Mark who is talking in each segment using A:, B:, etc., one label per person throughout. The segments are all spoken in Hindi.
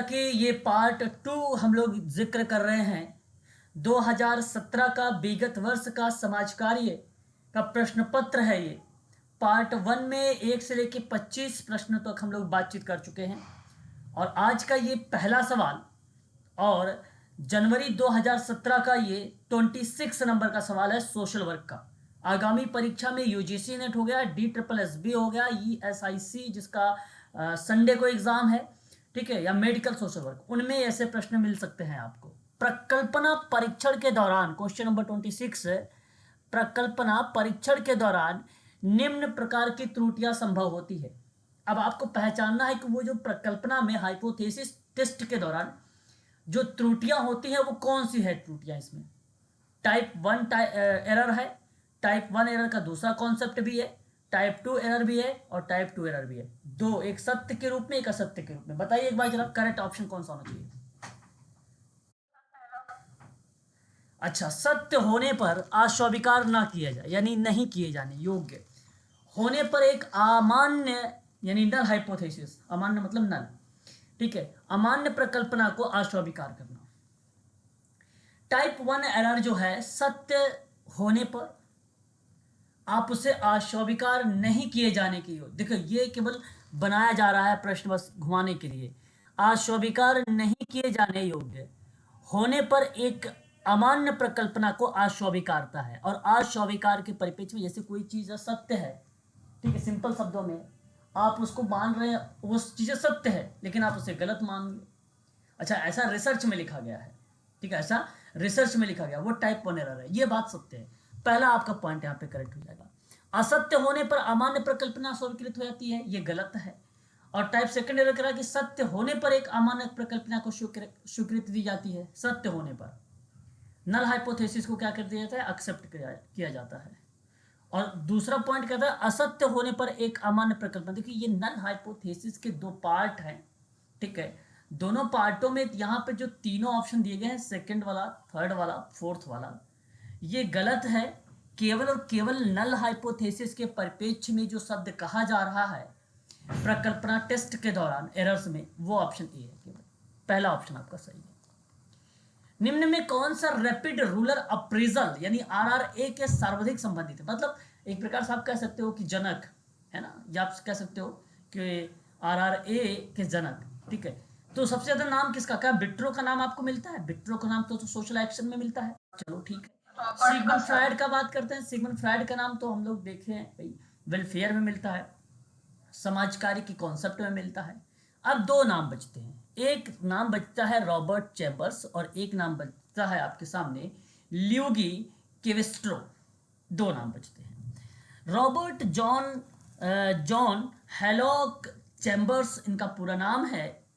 A: कि ये पार्ट 2 हम लोग जिक्र कर रहे हैं 2017 का विगत वर्ष का समाज कार्य का प्रश्न पत्र है। ये पार्ट 1 में 1 से लेकर 25 प्रश्न तक हम लोग बातचीत कर चुके हैं और आज का ये पहला सवाल और जनवरी 2017 का ये 26 नंबर का सवाल है सोशल वर्क का। आगामी परीक्षा में यूजीसी नेट हो गया, DSSB हो गया, ESIC जिसका संडे को एग्जाम है, ठीक है, या मेडिकल सोशल वर्क, उनमें ऐसे प्रश्न मिल सकते हैं आपको। प्रकल्पना परीक्षण के दौरान क्वेश्चन नंबर 26 है, प्रकल्पना परीक्षण के दौरान निम्न प्रकार की त्रुटियां संभव होती है। अब आपको पहचानना है कि वो जो प्रकल्पना में हाइपोथेसिस टेस्ट के दौरान जो त्रुटियां होती हैं वो कौन सी है त्रुटियां। इसमें टाइप 1 एरर है, टाइप 1 एरर का दूसरा कॉन्सेप्ट भी है, टाइप 2 एरर भी है और टाइप 2 एरर भी है। दो, एक सत्य के रूप में, एक असत्य के रूप में। बताइए एक बार जरा करेक्ट ऑप्शन कौन सा होना चाहिए। अच्छा, सत्य होने पर अस्वीकार ना किया जाए, यानी नहीं किए जाने योग्य होने पर एक अमान्य यानी नल हाइपोथेसिस, अमान्य मतलब नल, ठीक है, अमान्य प्रकल्पना को अस्वीकार करना। टाइप 1 एरर जो है सत्य होने पर आप उसे अस्वीकार नहीं किए जाने की योग्य। देखो ये केवल बनाया जा रहा है प्रश्न बस घुमाने के लिए। अस्वीकार नहीं किए जाने योग्य होने पर एक अमान्य प्रकल्पना को अस्वीकारता है और अस्वीकार के परिप्रेक्ष्य में जैसे कोई चीज सत्य है, ठीक है, सिंपल शब्दों में आप उसको मान रहे हैं वो चीजें सत्य है लेकिन आप उसे गलत मान लिए। अच्छा, ऐसा रिसर्च में लिखा गया है, ठीक है, ऐसा रिसर्च में लिखा गया, वो टाइप 1 एरर है, ये बात सत्य है। पहला आपका पॉइंट यहाँ पे करेक्ट हो जाएगा। असत्य होने पर अमान्य प्रकल्पना स्वीकृत हो जाती है, ये गलत है। और टाइप सेकंड एरर करा कि सत्य होने पर एक अमान्य प्रकल्पना को स्वीकृति दी जाती है। सत्य होने पर नल हाइपोथेसिस को क्या कर दिया जाता है, एक्सेप्ट किया जाता है। और दूसरा पॉइंट कहता है असत्य होने पर एक अमान्य प्रकल्पना। देखिए ये नल हाइपोथेसिस के दो पार्ट हैं, ठीक है, दोनों पार्टों में यहाँ पे जो तीनों ऑप्शन दिए गए हैं, सेकंड वाला, थर्ड वाला, फोर्थ वाला, ये गलत है। केवल और केवल नल हाइपोथेसिस के परिप्रेक्ष्य में जो शब्द कहा जा रहा है प्रकल्पना टेस्ट के दौरान एरर्स में, वो ऑप्शन ए है केवल, पहला ऑप्शन आपका सही है। निम्न में कौन सा रैपिड रूरल अप्रेजल यानी RRA के सर्वाधिक संबंधित है। मतलब एक प्रकार से आप कह सकते हो कि जनक है ना, या आप कह सकते हो कि RRA के जनक, ठीक है। तो सबसे ज्यादा नाम किसका, क्या बिट्रो का नाम आपको मिलता है? बिट्रो का नाम तो सोशल एक्शन में मिलता है, चलो ठीक है। सिगमंड फ्रायड का बात करते हैं। सिगमंड फ्रायड का नाम तो हम लोग देखे हैं भाई, वेलफेयर में मिलता है, समाज कार्य की कॉन्सेप्ट में मिलता है। अब दो नाम बचते हैं, एक नाम बचता है रॉबर्ट चैम्बर्स और एक नाम बचता है आपके सामने ल्यूगी केवेस्ट्रो। दो नाम बचते हैं। रॉबर्ट जॉन हैलॉक चैम्बर्स इनका पूरा नाम है।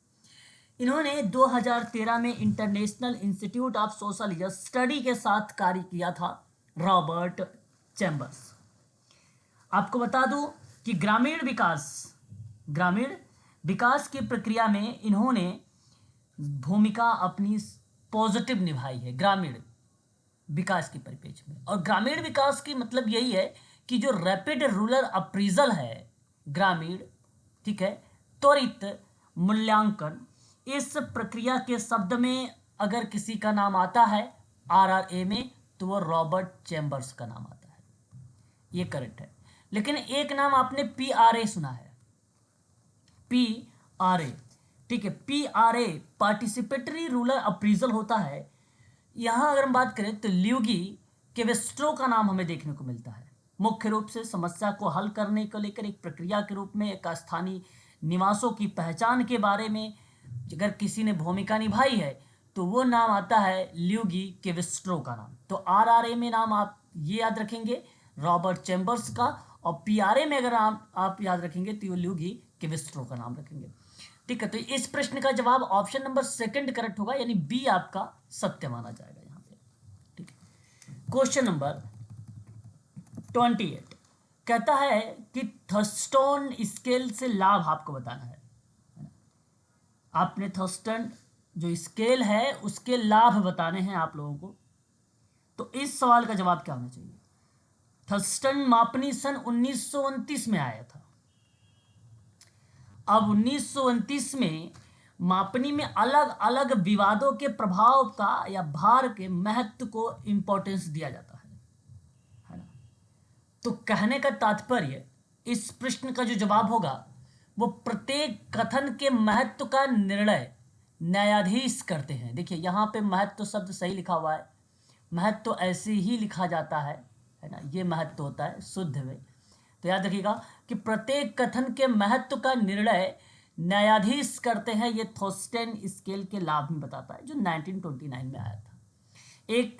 A: इन्होंने 2013 में international institute of social study के साथ कार्य किया था। रॉबर्ट चैम्बर्स, आपको बता दूं कि ग्रामीण विकास की प्रक्रिया में इन्होंने भूमिका अपनी पॉजिटिव निभाई है ग्रामीण विकास के परिप्रेक्ष्य में। और ग्रामीण विकास की मतलब यही है कि जो रैपिड रूरल अप्रेजल है ग्रामीण, ठीक है, त्वरित मूल्यांकन, इस प्रक्रिया के शब्द में अगर किसी का नाम आता है RRA में तो वो रॉबर्ट चैम्बर्स का नाम आता है, ये करेक्ट है। लेकिन एक नाम आपने PRA सुना है, PRA, ठीक है, PRA पार्टिसिपेटरी रूरल अप्रेजल होता है। यहां अगर हम बात करें तो ल्यूगी केवेस्ट्रो का नाम हमें देखने को मिलता है। मुख्य रूप से समस्या को हल करने को लेकर एक प्रक्रिया के रूप में एक स्थानीय निवासों की पहचान के बारे में अगर किसी ने भूमिका निभाई है तो वो नाम आता है ल्यूगी केवेस्ट्रो का नाम। तो RRA में नाम आप ये याद रखेंगे रॉबर्ट चैम्बर्स का, और PRA में अगर आप याद रखेंगे तो ल्यूगी केवेस्ट्रो का नाम रखेंगे, ठीक है। तो इस प्रश्न का जवाब ऑप्शन नंबर सेकंड करेक्ट होगा, यानी बी आपका सत्य माना जाएगा यहाँ पे, ठीक है। क्वेश्चन नंबर 28 कहता है कि थर्स्टन स्केल से लाभ आपको बताना है। आपने थर्स्टन जो स्केल है उसके लाभ बताने हैं आप लोगों को। तो इस सवाल का जवाब क्या होना चाहिए? थर्स्टन मापनी सन 1929 में आया था। अब 1929 में मापनी में अलग अलग विवादों के प्रभाव का या भार के महत्व को इंपॉर्टेंस दिया जाता है ना। तो कहने का तात्पर्य, इस प्रश्न का जो जवाब होगा वो प्रत्येक कथन के महत्व का निर्णय न्यायाधीश करते हैं। देखिए यहाँ पे महत्व शब्द सही लिखा हुआ है, महत्व ऐसे ही लिखा जाता है ना, ये महत्व होता है शुद्ध में। तो याद रखिएगा कि प्रत्येक कथन के महत्व का निर्णय न्यायाधीश करते हैं। ये थोस्टेन स्केल के लाभ में बताता है, जो 1929 में आया था। एक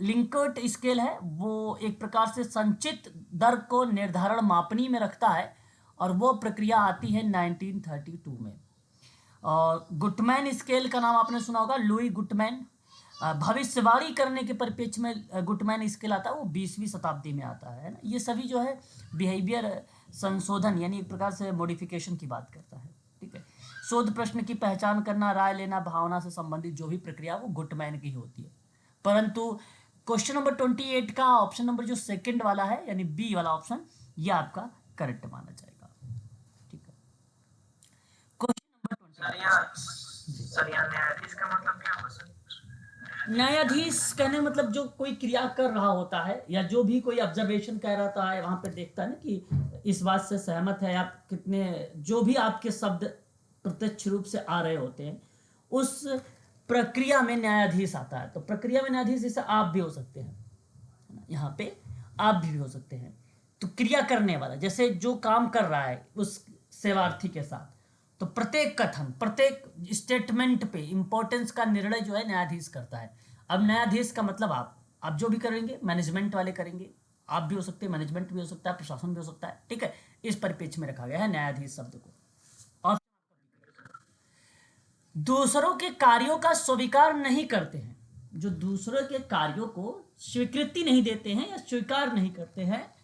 A: लिंकर्ट स्केल है, वो एक प्रकार से संचित दर को निर्धारण मापनी में रखता है, और वो प्रक्रिया आती है 1932 में। और गुटमैन स्केल का नाम आपने सुना होगा, लुई गुटमैन। भविष्यवाणी करने के परिप्रेक्ष्य में गुटमैन स्केल आता है, वो 20वीं शताब्दी में आता है ना। ये सभी जो है बिहेवियर संशोधन यानी एक प्रकार से मॉडिफिकेशन की बात करता है, ठीक है। शोध प्रश्न की पहचान करना, राय लेना, भावना से संबंधित जो भी प्रक्रिया वो गुटमैन की होती है। परंतु क्वेश्चन नंबर 28 का ऑप्शन नंबर जो सेकंड वाला है यानी बी वाला ऑप्शन, ये आपका करेक्ट माना जाएगा, ठीक है। क्वेश्चन नंबर न्यायाधीश का मतलब क्या होता है? न्यायाधीश कहने मतलब जो कोई क्रिया कर रहा होता है या जो भी कोई ऑब्जर्वेशन कह रहा है, वहां पे देखता है ना कि इस बात से सहमत है आप कितने, जो भी आपके शब्द प्रत्यक्ष रूप से आ रहे होते हैं, उस प्रक्रिया में न्यायाधीश आता है। तो प्रक्रिया में न्यायाधीश जैसे आप भी हो सकते हैं, यहाँ पे आप भी हो सकते हैं। तो क्रिया करने वाला जैसे जो काम कर रहा है उस सेवार्थी के साथ, तो प्रत्येक कथन, प्रत्येक स्टेटमेंट पे इंपॉर्टेंस का निर्णय जो है न्यायाधीश करता है। अब न्यायाधीश का मतलब आप जो भी करेंगे, मैनेजमेंट वाले करेंगे, आप भी हो सकते हैं, मैनेजमेंट भी हो सकता है, प्रशासन भी हो सकता है, ठीक है। इस परिप्रेक्ष्य में रखा गया है न्यायाधीश शब्द को। और दूसरों के कार्यों का स्वीकार नहीं करते हैं, जो दूसरों के कार्यों को स्वीकृति नहीं देते हैं या स्वीकार नहीं करते हैं,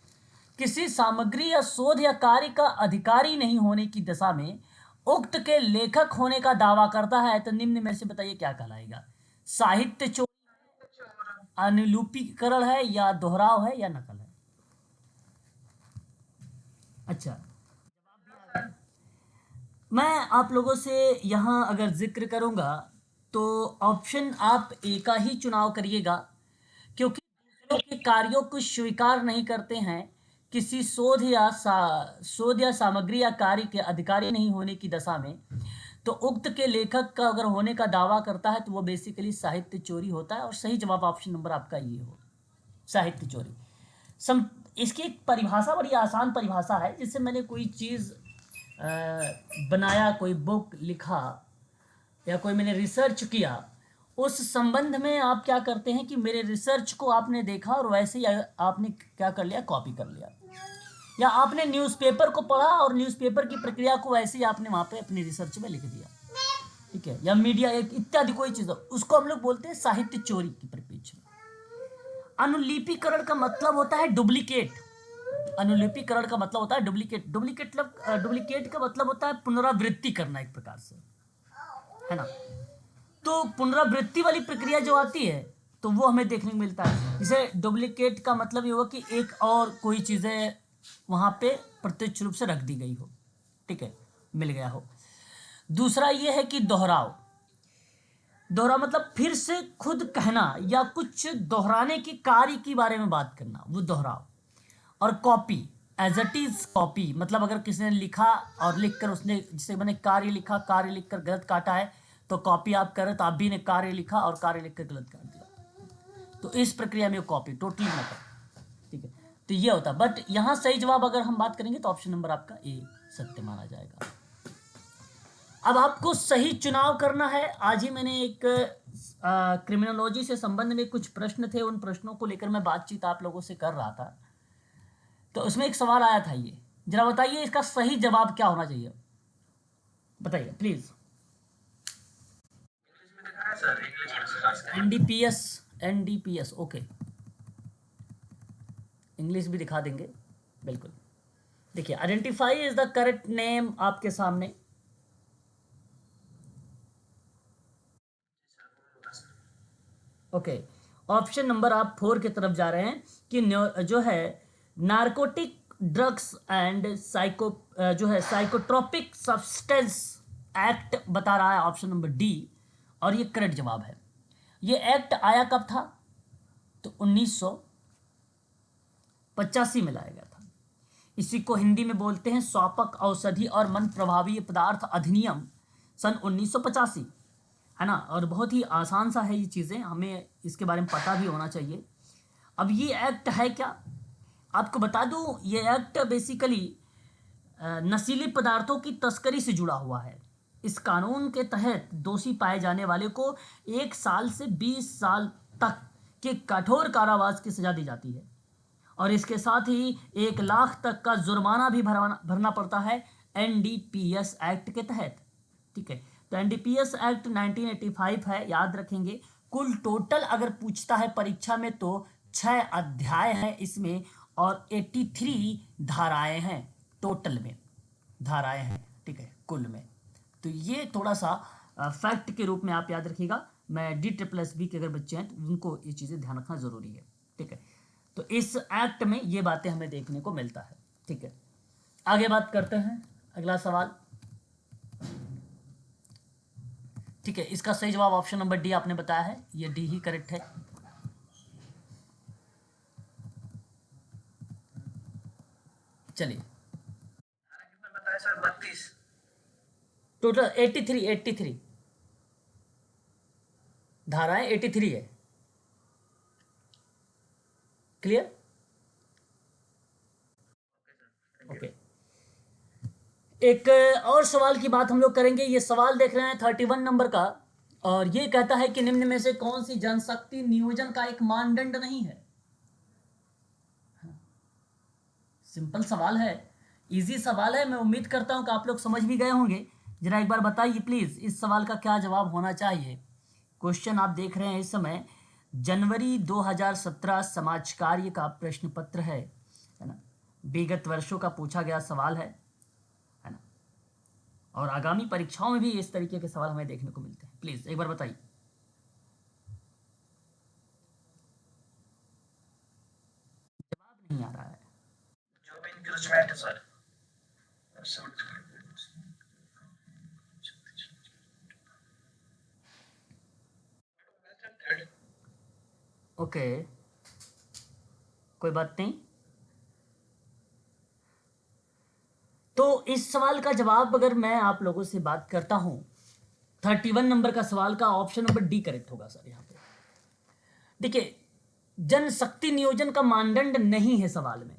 A: किसी सामग्री या शोध या कार्य का अधिकारी नहीं होने की दशा में उक्त के लेखक होने का दावा करता है, तो निम्न में से बताइए क्या कहलाएगा? साहित्य चोरी, अनुलिपीकरण है, या दोहराव है, या नकल है? अच्छा, मैं आप लोगों से यहाँ अगर जिक्र करूँगा तो ऑप्शन आप ए का ही चुनाव करिएगा, क्योंकि दूसरों के कार्यों को स्वीकार नहीं करते हैं, किसी शोध या सामग्री या कार्य के अधिकारी नहीं होने की दशा में, तो उक्त के लेखक का अगर होने का दावा करता है तो वो बेसिकली साहित्य चोरी होता है। और सही जवाब ऑप्शन नंबर आपका ये हो, साहित्य चोरी। इसकी एक परिभाषा बड़ी आसान परिभाषा है, जिससे मैंने कोई चीज़ बनाया, कोई बुक लिखा या कोई मैंने रिसर्च किया, उस संबंध में आप क्या करते हैं कि मेरे रिसर्च को आपने देखा और वैसे ही आपने क्या कर लिया, कॉपी कर लिया, या आपने न्यूज़पेपर को पढ़ा और न्यूज़पेपर की प्रक्रिया को वैसे ही आपने वहाँ पे अपनी रिसर्च में लिख दिया, ठीक है, या मीडिया एक इत्यादि कोई चीज़, उसको हम लोग बोलते हैं साहित्य चोरी की परिप्रेक्ष्य में। अनुलिपीकरण का मतलब होता है डुप्लीकेट। अनुलिपीकरण का मतलब होता है डुप्लीकेट का मतलब होता है पुनरावृत्ति करना एक प्रकार से, है ना। तो पुनरावृत्ति वाली प्रक्रिया जो आती है तो वो हमें देखने को मिलता है। जैसे डुप्लीकेट का मतलब ये हुआ कि एक और कोई चीज़ें वहाँ पे प्रत्यक्ष रूप से रख दी गई हो, ठीक है, मिल गया हो। दूसरा ये है कि दोहराव मतलब फिर से खुद कहना या कुछ दोहराने की कार्य के बारे में बात करना, वो दोहराव। और copy, as it is copy, मतलब अगर किसी ने लिखा और लिखकर उसने, जैसे मैंने कार्य लिखा, कार्य लिखकर गलत काटा है, तो कॉपी आप कर रहे तो आप भी ने कार्य लिखा और कार्य लिखकर गलत काट दिया, तो इस प्रक्रिया में कॉपी टोटली मतलब, ठीक है। तो ये होता है, बट यहाँ सही जवाब अगर हम बात करेंगे तो ऑप्शन नंबर आपका ए सत्य माना जाएगा। अब आपको सही चुनाव करना है। आज ही मैंने एक क्रिमिनोलॉजी से संबंध में कुछ प्रश्न थे, उन प्रश्नों को लेकर मैं बातचीत आप लोगों से कर रहा था, तो उसमें एक सवाल आया था, ये जरा बताइए इसका सही जवाब क्या होना चाहिए, बताइए प्लीज। एनडीपीएस, ओके, इंग्लिश भी दिखा देंगे, बिल्कुल। देखिए, identify is the correct name आपके सामने। ओके, ऑप्शन नंबर आप 4 की तरफ जा रहे हैं कि जो है narcotic drugs and psychotropic substance act बता रहा है ऑप्शन नंबर डी, और ये करेक्ट जवाब है। ये एक्ट आया कब था? तो 1985 में लाया गया था। इसी को हिंदी में बोलते हैं स्वापक औषधि और मन प्रभावी पदार्थ अधिनियम सन 1985, है ना। और बहुत ही आसान सा है ये चीज़ें, हमें इसके बारे में पता भी होना चाहिए। अब ये एक्ट है क्या, आपको बता दूं, ये एक्ट बेसिकली नशीले पदार्थों की तस्करी से जुड़ा हुआ है। इस कानून के तहत दोषी पाए जाने वाले को 1 साल से 20 साल तक के कठोर कारावास की सजा दी जाती है, और इसके साथ ही 1 लाख तक का जुर्माना भी भरना पड़ता है एनडीपीएस एक्ट के तहत। ठीक है, तो एनडीपीएस एक्ट 1985 है, याद रखेंगे। कुल टोटल अगर पूछता है परीक्षा में तो 6 अध्याय हैं इसमें, और 83 धाराएं हैं टोटल में, धाराएं हैं, ठीक है, कुल में। तो ये थोड़ा सा फैक्ट के रूप में आप याद रखिएगा। मैं D++ के अगर बच्चे हैं तो उनको ये चीज़ें ध्यान रखना ज़रूरी है। ठीक है, तो इस एक्ट में ये बातें हमें देखने को मिलता है। ठीक है, आगे बात करते हैं, अगला सवाल। ठीक है, इसका सही जवाब ऑप्शन नंबर डी आपने बताया है, ये डी ही करेक्ट है। चलिए,
B: बताया सर 32।
A: टोटल 83 धाराएं 83 है। क्लियर? ओके, एक और सवाल की बात हम लोग करेंगे। ये सवाल देख रहे हैं 31 नंबर का, और ये कहता है कि निम्न में से कौन सी जनशक्ति नियोजन का एक मानदंड नहीं है। सिंपल सवाल है, इजी सवाल है। मैं उम्मीद करता हूं कि आप लोग समझ भी गए होंगे। जरा एक बार बताइए प्लीज, इस सवाल का क्या जवाब होना चाहिए। क्वेश्चन आप देख रहे हैं इस समय, जनवरी 2017 समाज कार्य का प्रश्न पत्र है ना। विगत वर्षों का पूछा गया सवाल है ना, और आगामी परीक्षाओं में भी इस तरीके के सवाल हमें देखने को मिलते हैं। प्लीज एक बार बताइए। जवाब नहीं आ रहा है।
B: जो भी इंक्रीजमेंट है सर।
A: ओके, कोई बात नहीं। तो इस सवाल का जवाब अगर मैं आप लोगों से बात करता हूं, 31 नंबर का सवाल का ऑप्शन नंबर डी करेक्ट होगा सर। यहाँ पे देखिए, जनशक्ति नियोजन का मानदंड नहीं है सवाल में।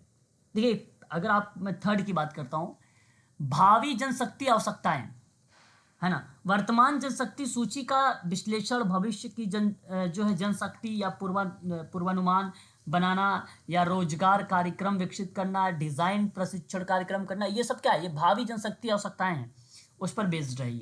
A: देखिए, अगर आप, मैं थर्ड की बात करता हूं, भावी जनशक्ति आवश्यकताएं, है ना। वर्तमान जनशक्ति सूची का विश्लेषण, भविष्य की जो है जनशक्ति या पूर्वानुमान बनाना, या रोजगार कार्यक्रम विकसित करना, डिजाइन प्रशिक्षण कार्यक्रम करना, ये सब क्या है, ये भावी जनशक्ति आवश्यकताएं हैं, उस पर बेस्ड रही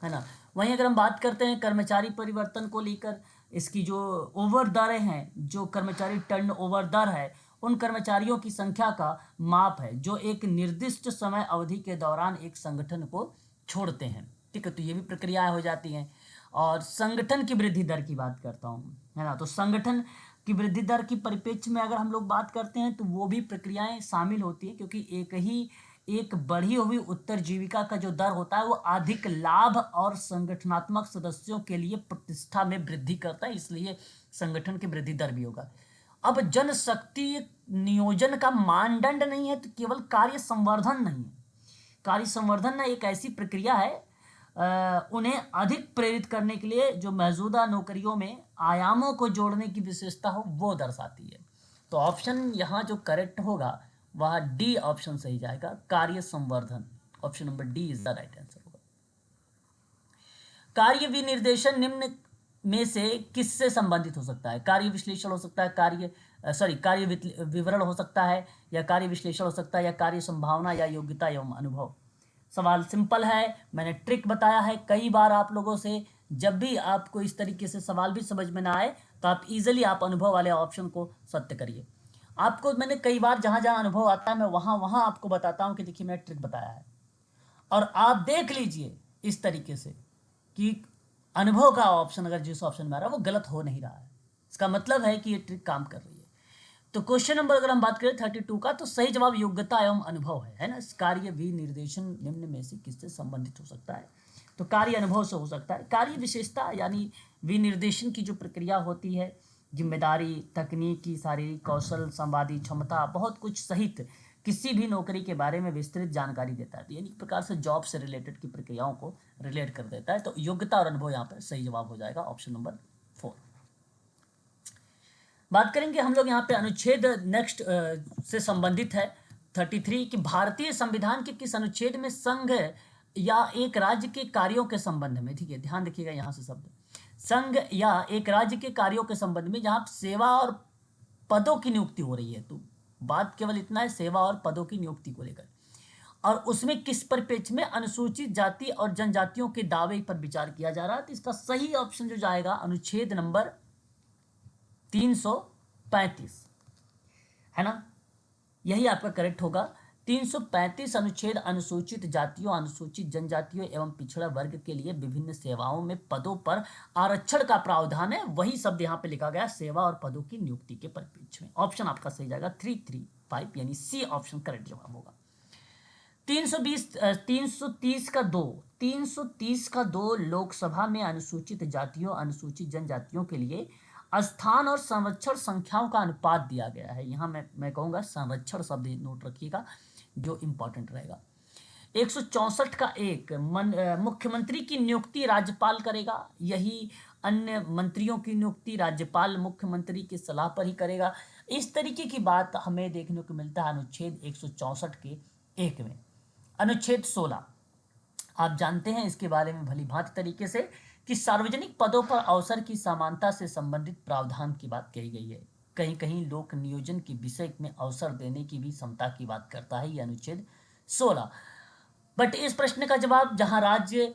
A: है ना। वहीं अगर हम बात करते हैं कर्मचारी परिवर्तन को लेकर, इसकी जो ओवर दरें हैं, जो कर्मचारी टर्न ओवर दर है, उन कर्मचारियों की संख्या का माप है जो एक निर्दिष्ट समय अवधि के दौरान एक संगठन को छोड़ते हैं। ठीक है, तो ये भी प्रक्रियाएं हो जाती हैं। और संगठन की वृद्धि दर की बात करता हूँ, है ना। तो संगठन की वृद्धि दर की परिप्रेक्ष्य में अगर हम लोग बात करते हैं तो वो भी प्रक्रियाएं शामिल होती हैं, क्योंकि एक बढ़ी हुई उत्तरजीविका का जो दर होता है वो अधिक लाभ और संगठनात्मक सदस्यों के लिए प्रतिष्ठा में वृद्धि करता है, इसलिए संगठन की वृद्धि दर भी होगा। अब जनशक्ति नियोजन का मानदंड नहीं है तो केवल कार्य संवर्धन नहीं है। कार्य संवर्धन एक ऐसी प्रक्रिया है, उन्हें अधिक प्रेरित करने के लिए जो मौजूदा नौकरियों में आयामों को जोड़ने की विशेषता हो वो दर्शाती है। तो ऑप्शन यहाँ जो करेक्ट होगा वह डी ऑप्शन सही जाएगा, कार्य संवर्धन। Option number D is the right answer होगा। कार्य विनिर्देशन निम्न में से किससे संबंधित हो सकता है? कार्य विश्लेषण हो सकता है, कार्य विवरण हो सकता है, या कार्य विश्लेषण हो सकता है, या कार्य संभावना, या योग्यता एवं अनुभव। सवाल सिंपल है, मैंने ट्रिक बताया है कई बार आप लोगों से। जब भी आपको इस तरीके से सवाल भी समझ में ना आए तो आप इजीली आप अनुभव वाले ऑप्शन को सत्य करिए। आपको मैंने कई बार जहां जहां अनुभव आता है मैं वहां वहां आपको बताता हूं कि देखिए मैंने ट्रिक बताया है, और आप देख लीजिए इस तरीके से कि अनुभव का ऑप्शन अगर जिस ऑप्शन में आ रहा है वो गलत हो नहीं रहा है, इसका मतलब है कि ये ट्रिक काम कर रही है। तो क्वेश्चन नंबर अगर हम बात करें 32 का, तो सही जवाब योग्यता एवं अनुभव है ना। कार्य विनिर्देशन निम्न में से किससे संबंधित हो सकता है? तो कार्य अनुभव से हो सकता है। कार्य विशेषता यानी विनिर्देशन की जो प्रक्रिया होती है, जिम्मेदारी, तकनीकी, शारीरिक कौशल, संवादी क्षमता, बहुत कुछ सहित किसी भी नौकरी के बारे में विस्तृत जानकारी देता है। तो यानी एक प्रकार से जॉब से रिलेटेड की प्रक्रियाओं को रिलेट कर देता है। तो योग्यता और अनुभव यहाँ पर सही जवाब हो जाएगा, ऑप्शन नंबर 4। बात करेंगे हम लोग यहाँ पे अनुच्छेद नेक्स्ट से संबंधित है 33 कि भारतीय संविधान के किस अनुच्छेद में संघ या एक राज्य के कार्यों के संबंध में, ठीक है ध्यान रखिएगा यहाँ से शब्द, संघ या एक राज्य के कार्यों के संबंध में जहाँ सेवा और पदों की नियुक्ति हो रही है, तो बात केवल इतना है सेवा और पदों की नियुक्ति को लेकर, और उसमें किस परिप्रेक्ष्य में अनुसूचित जाति और जनजातियों के दावे पर विचार किया जा रहा है। तो इसका सही ऑप्शन जो जाएगा अनुच्छेद नंबर 335 है ना, यही आपका करेक्ट होगा। 335 अनुच्छेद अनुसूचित जातियों, अनुसूचित जनजातियों एवं पिछड़ा वर्ग के लिए विभिन्न सेवाओं में पदों पर आरक्षण का प्रावधान है। वही शब्द यहाँ पे लिखा गया, सेवा और पदों की नियुक्ति के परिप्रेक्ष्य में। ऑप्शन आपका सही जाएगा 335 यानी सी ऑप्शन करेक्ट जवाब होगा। 330 का 2 लोकसभा में अनुसूचित जातियों, अनुसूचित जनजातियों के लिए स्थान और संरक्षण संख्याओं का अनुपात दिया गया है। यहाँ मैं कहूँगा संरक्षण शब्द नोट रखिएगा जो इंपॉर्टेंट रहेगा। 164 का 1 मुख्यमंत्री की नियुक्ति राज्यपाल करेगा, यही अन्य मंत्रियों की नियुक्ति राज्यपाल मुख्यमंत्री की सलाह पर ही करेगा। इस तरीके की बात हमें देखने को मिलता है अनुच्छेद 164 के 1 में। अनुच्छेद 16 आप जानते हैं इसके बारे में भली भांति तरीके से कि सार्वजनिक पदों पर अवसर की समानता से संबंधित प्रावधान की बात कही गई है। कहीं कहीं लोक नियोजन के विषय में अवसर देने की भी क्षमता की बात करता है ये अनुच्छेद 16। बट इस प्रश्न का जवाब जहां राज्य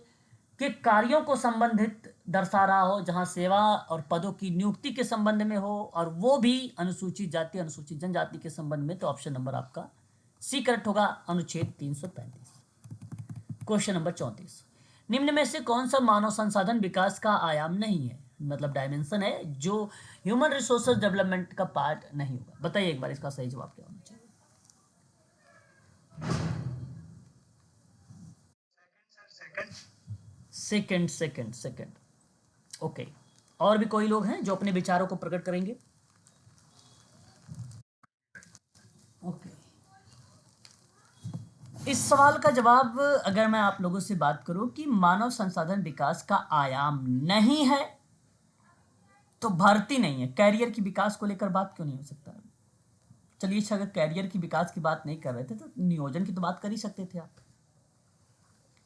A: के कार्यों को संबंधित दर्शा रहा हो, जहां सेवा और पदों की नियुक्ति के संबंध में हो, और वो भी अनुसूचित जाति अनुसूचित जनजाति के संबंध में, तो ऑप्शन नंबर आपका सी करेक्ट होगा, अनुच्छेद 335। क्वेश्चन नंबर 34, निम्न में से कौन सा मानव संसाधन विकास का आयाम नहीं है, मतलब डायमेंशन है, जो ह्यूमन रिसोर्सेज डेवलपमेंट का पार्ट नहीं होगा। बताइए एक बार इसका सही जवाब क्या होना चाहिए। सेकंड ओके, और भी कोई लोग हैं जो अपने विचारों को प्रकट करेंगे। ओके, इस सवाल का जवाब अगर मैं आप लोगों से बात करूं कि मानव संसाधन विकास का आयाम नहीं है, तो भर्ती नहीं है। कैरियर की विकास को लेकर बात क्यों नहीं हो सकता? चलिए अच्छा, अगर कैरियर की विकास की बात नहीं कर रहे थे तो नियोजन की तो बात कर ही सकते थे आप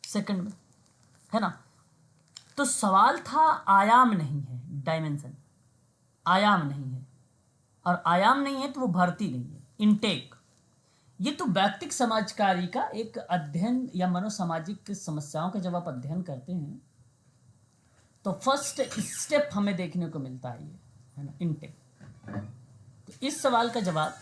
A: सेकंड में, है ना। तो सवाल था आयाम नहीं है, डायमेंशन आयाम नहीं है, और आयाम नहीं है तो वो भर्ती नहीं है, इनटेक। ये तो व्यक्तिक समाजकारी का एक अध्ययन या मनोसामाजिक समस्याओं का जब आप अध्ययन करते हैं तो फर्स्ट स्टेप हमें देखने को मिलता है, ये है ना, इनटेक। तो इस सवाल का जवाब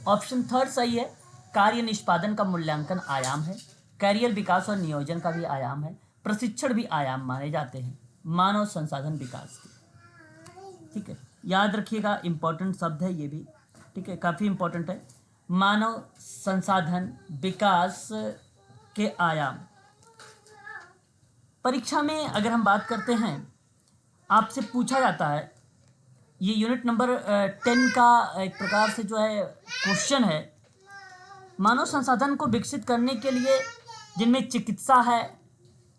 A: ऑप्शन थर्ड सही है। कार्य निष्पादन का मूल्यांकन आयाम है, कैरियर विकास और नियोजन का भी आयाम है, प्रशिक्षण भी आयाम माने जाते हैं मानव संसाधन विकास के। ठीक है, याद रखिएगा, इंपॉर्टेंट शब्द है ये भी, ठीक है, काफ़ी इंपॉर्टेंट है। मानव संसाधन विकास के आयाम। परीक्षा में अगर हम बात करते हैं, आपसे पूछा जाता है, ये यूनिट नंबर 10 का एक प्रकार से जो है क्वेश्चन है, मानव संसाधन को विकसित करने के लिए जिनमें चिकित्सा है,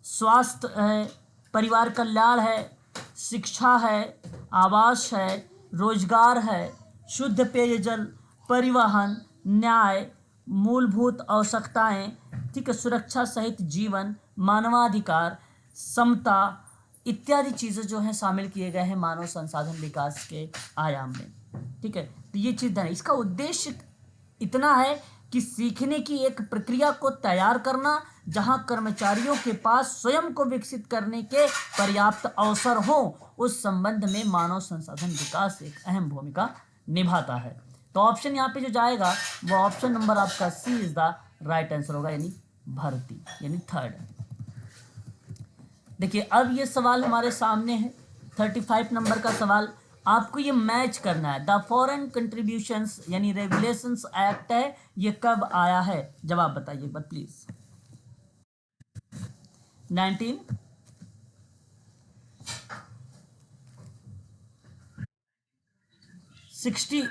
A: स्वास्थ्य है, परिवार कल्याण है, शिक्षा है, आवास है, रोजगार है, शुद्ध पेयजल, परिवहन, न्याय, मूलभूत आवश्यकताएं, ठीक है, सुरक्षा सहित जीवन, मानवाधिकार, समता इत्यादि चीज़ें जो हैं शामिल किए गए हैं मानव संसाधन विकास के आयाम में। ठीक है, तो ये चीज़ है। इसका उद्देश्य इतना है कि सीखने की एक प्रक्रिया को तैयार करना जहां कर्मचारियों के पास स्वयं को विकसित करने के पर्याप्त अवसर हो, उस संबंध में मानव संसाधन विकास एक अहम भूमिका निभाता है। तो ऑप्शन यहाँ पे जो जाएगा वो ऑप्शन नंबर आपका सी इज द राइट आंसर होगा, यानी भर्ती, यानी थर्ड। देखिए अब ये सवाल हमारे सामने है 35 नंबर का सवाल। आपको ये मैच करना है, द फॉरेन कंट्रीब्यूशंस यानी रेगुलेशंस एक्ट है, ये कब आया है, जवाब बताइए बट प्लीज। 19 60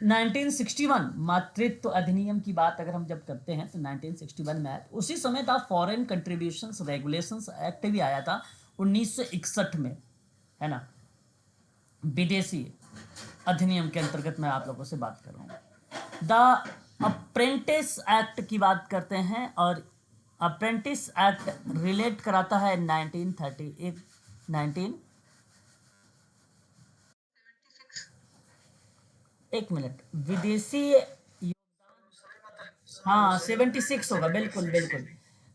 A: 1961 मातृत्व अधिनियम की बात अगर हम जब करते हैं तो 1961 में आया। उसी समय था फॉरेन कंट्रीब्यूशंस रेगुलेशंस एक्ट भी आया था 1961 में, है ना। विदेशी अधिनियम के अंतर्गत मैं आप लोगों से बात कर रहा हूँ। द अप्रेंटिस एक्ट की बात करते हैं और अप्रेंटिस एक्ट रिलेट कराता है 1938 19 एक मिनट विदेशी, हाँ 76 होगा, बिल्कुल बिल्कुल।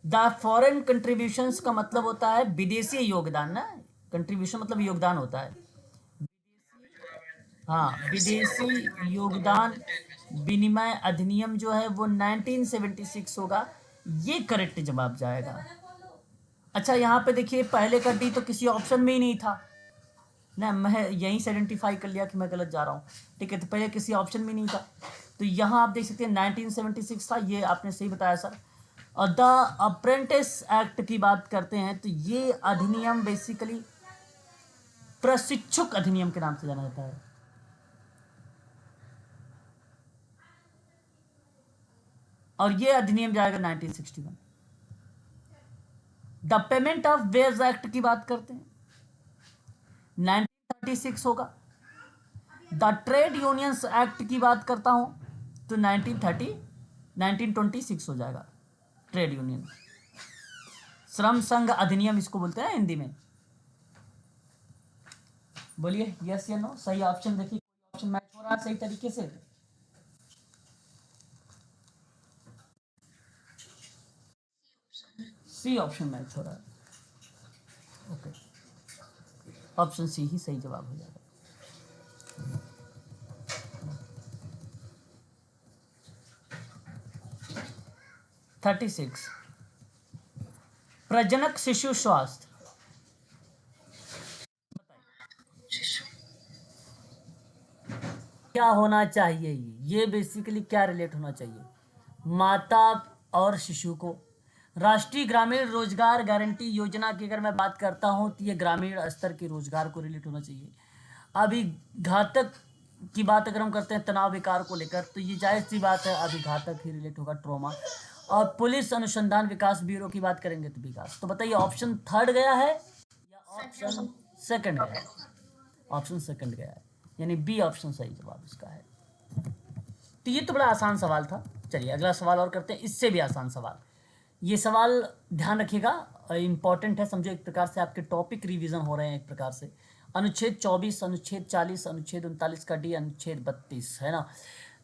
A: द फॉरेन कंट्रीब्यूशंस का मतलब होता है विदेशी योगदान ना, कंट्रीब्यूशन मतलब योगदान होता है। हाँ, विदेशी योगदान विनिमय अधिनियम जो है वो 1976 होगा, ये करेक्ट जवाब जाएगा। अच्छा यहाँ पे देखिए पहले का डी तो किसी ऑप्शन में ही नहीं था ना, मैं यहीं से आइडेंटिफाई कर लिया कि मैं गलत जा रहा हूँ, ठीक है। तो पहले किसी ऑप्शन में नहीं था, तो यहाँ आप देख सकते हैं 1976 था, ये आपने सही बताया सर। और द अप्रेंटिस एक्ट की बात करते हैं तो ये अधिनियम बेसिकली प्रशिक्षुक अधिनियम के नाम से जाना जाता है। और ये अधिनियम जाएगा 1961। The payment of wage act की बात करते हैं 1936 होगा। द ट्रेड यूनियंस एक्ट की बात करता हूं तो 1926 हो जाएगा। ट्रेड यूनियन श्रम संघ अधिनियम इसको बोलते हैं हिंदी में। बोलिए यस या नो, सही ऑप्शन देखिए, ऑप्शन मैच हो रहा है सही तरीके से। सी ऑप्शन मैच हो रहा है, ओके, ऑप्शन सी ही सही जवाब हो जाएगा। 36 प्रजनक शिशु स्वास्थ्य, क्या होना चाहिए, ये बेसिकली क्या रिलेट होना चाहिए, माता और शिशु को। राष्ट्रीय ग्रामीण रोजगार गारंटी योजना की अगर मैं बात करता हूं तो ये ग्रामीण स्तर के रोजगार को रिलेट होना चाहिए। अभी घातक की बात अगर हम करते हैं तनाव विकार को लेकर तो ये जायज सी बात है, अभी घातक ही रिलेट होगा, ट्रॉमा। और पुलिस अनुसंधान विकास ब्यूरो की बात करेंगे तो विकास। तो बताइए ऑप्शन थर्ड गया है या ऑप्शन सेकंड गया है? ऑप्शन सेकंड गया है, यानी बी ऑप्शन सही जवाब इसका है। तो ये तो बड़ा आसान सवाल था। चलिए अगला सवाल और करते हैं, इससे भी आसान सवाल। ये सवाल ध्यान रखिएगा, इंपॉर्टेंट है, समझो एक प्रकार से आपके टॉपिक रिवीजन हो रहे हैं एक प्रकार से। अनुच्छेद 24, अनुच्छेद 40, अनुच्छेद 39 का डी, अनुच्छेद 32 है ना।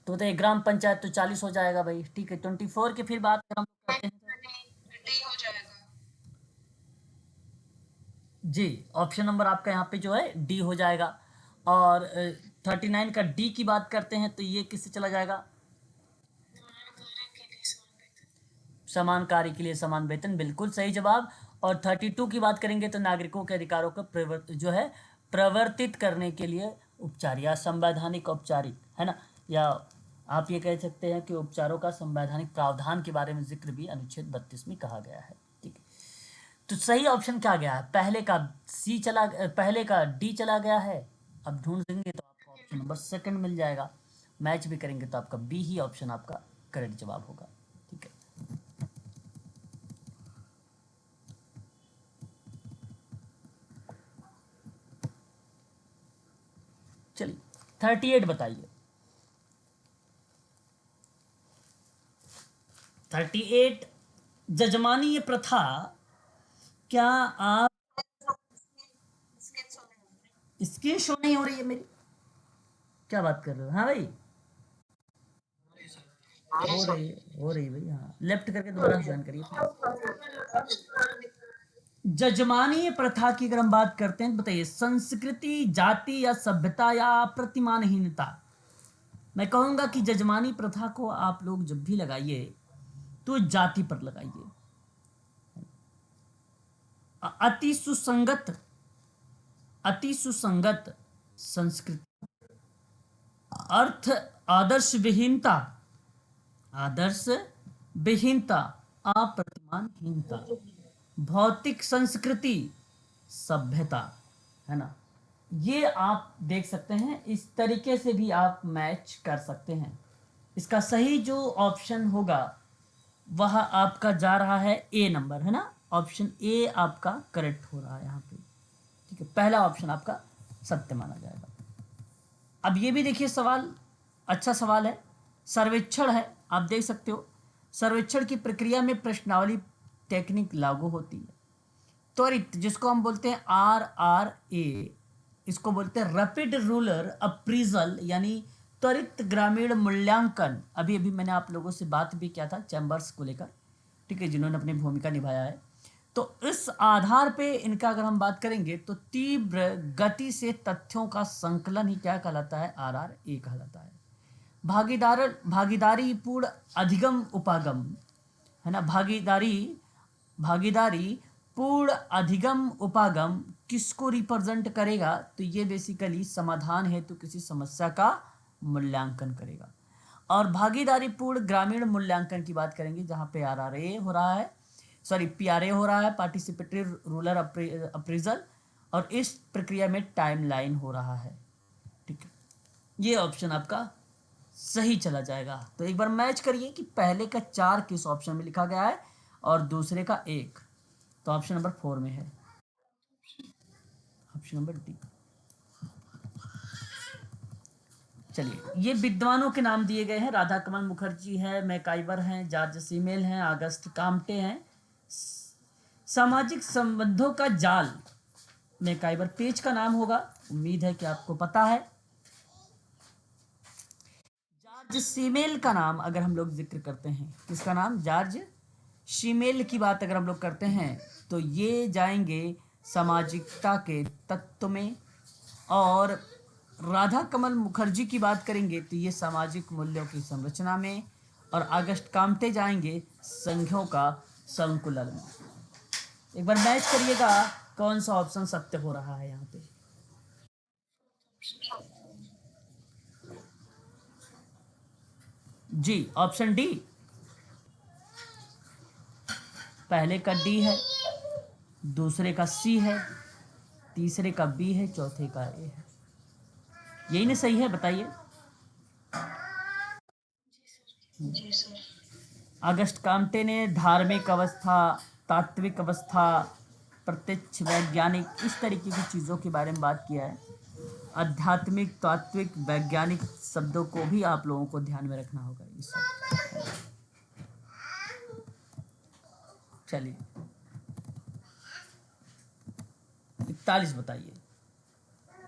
A: तो बताइए ग्राम पंचायत तो 40 हो जाएगा भाई, ठीक है। 24 की फिर बात अगर हम करते हैं जी, ऑप्शन नंबर आपका यहाँ पे जो है डी हो जाएगा। और 39 का डी की बात करते हैं तो ये किससे चला जाएगा? समान कार्य के लिए समान वेतन, बिल्कुल सही जवाब। और 32 की बात करेंगे तो नागरिकों के अधिकारों को जो है प्रवर्तित करने के लिए उपचार या संवैधानिक औपचारिक, है ना, या आप ये कह सकते हैं कि उपचारों का संवैधानिक प्रावधान के बारे में जिक्र भी अनुच्छेद 32 में कहा गया है, ठीक है। तो सही ऑप्शन क्या गया है? पहले का सी चला, पहले का डी चला गया है। अब ढूंढेंगे तो आपको ऑप्शन नंबर सेकंड मिल जाएगा। मैच भी करेंगे तो आपका बी ही ऑप्शन आपका करेक्ट जवाब होगा, ठीक है। चलिए 38 बताइए। 38 जजमानीय प्रथा, क्या आप स्क्रीन शो नहीं हो रही है मेरी? क्या बात कर रहे हो? हाँ भाई हो रही है भाई, हाँ लेफ्ट करके दोबारा ज्वाइन करिए। जजमानीय प्रथा की अगर हम बात करते हैं, बताइए संस्कृति, जाति या सभ्यता या प्रतिमानहीनता। मैं कहूंगा कि जजमानी प्रथा को आप लोग जब भी लगाइए तो जाति पर लगाइए। अति सुसंगत, अति सुसंगत संस्कृति, अर्थ आदर्श विहीनता, आदर्श विहीनता, अप्रतिमानहीनता, भौतिक संस्कृति, सभ्यता, है ना, ये आप देख सकते हैं, इस तरीके से भी आप मैच कर सकते हैं। इसका सही जो ऑप्शन होगा वह आपका जा रहा है ए नंबर, है ना, ऑप्शन ए आपका करेक्ट हो रहा है यहाँ पे। ठीक है, पहला ऑप्शन आपका सत्य माना जाएगा। अब ये भी देखिए सवाल, अच्छा सवाल है, सर्वेक्षण है, आप देख सकते हो। सर्वेक्षण की प्रक्रिया में प्रश्नावली टेक्निक लागू होती है। त्वरित, जिसको हम बोलते हैं RRA, इसको बोलते हैं रैपिड रूरल अप्रीजल, यानी त्वरित ग्रामीण मूल्यांकन। अभी अभी मैंने आप लोगों से बात भी किया था चैम्बर्स को लेकर, ठीक है, जिन्होंने अपनी भूमिका निभाया है। तो इस आधार पे इनका अगर हम बात करेंगे तो तीव्र गति से तथ्यों का संकलन ही क्या कहलाता है, RRA कहलाता है। भागीदारी पूर्ण अधिगम उपागम, है ना, भागीदारी पूर्ण अधिगम उपागम किसको रिप्रेजेंट करेगा, तो ये बेसिकली समाधान हेतु किसी समस्या का मूल्यांकन करेगा। और भागीदारी पूर्ण ग्रामीण मूल्यांकन की बात करेंगे जहाँ पे RRA हो रहा है, सॉरी PRA हो रहा है, पार्टिसिपेटरी रूरल अप्रेजल, और इस प्रक्रिया में टाइमलाइन हो रहा है। ठीक है, ये ऑप्शन आपका सही चला जाएगा। तो एक बार मैच करिए कि पहले का 4 किस ऑप्शन में लिखा गया है और दूसरे का 1, तो ऑप्शन नंबर 4 में है, ऑप्शन नंबर डी। चलिए, ये विद्वानों के नाम दिए गए हैं, राधा कमल मुखर्जी है, मैकाइवर हैं, जॉर्ज सीमेल हैं, अगस्त काम्टे हैं। सामाजिक संबंधों का जाल, मैकाइवर पेज का नाम होगा, उम्मीद है कि आपको पता है। जॉर्ज सीमेल का नाम अगर हम लोग जिक्र करते हैं, किसका नाम, जॉर्ज सीमेल की बात अगर हम लोग करते हैं तो ये जाएंगे सामाजिकता के तत्व में, और राधा कमल मुखर्जी की बात करेंगे तो ये सामाजिक मूल्यों की संरचना में, और अगस्त काम्टे जाएंगे संघों का संकुलन में। एक बार मैच करिएगा कौन सा ऑप्शन सत्य हो रहा है यहाँ पे। जी, ऑप्शन डी, पहले का डी है, दूसरे का सी है, तीसरे का बी है, चौथे का ए है। यही ना सही है, बताइए।
C: जी सर।
A: अगस्त काम्टे ने धार्मिक अवस्था, तात्विक अवस्था, प्रत्यक्ष, वैज्ञानिक, इस तरीके की चीज़ों के बारे में बात किया है। आध्यात्मिक, तात्विक, वैज्ञानिक शब्दों को भी आप लोगों को ध्यान में रखना होगा इस सब। चलिए, 41 बताइए।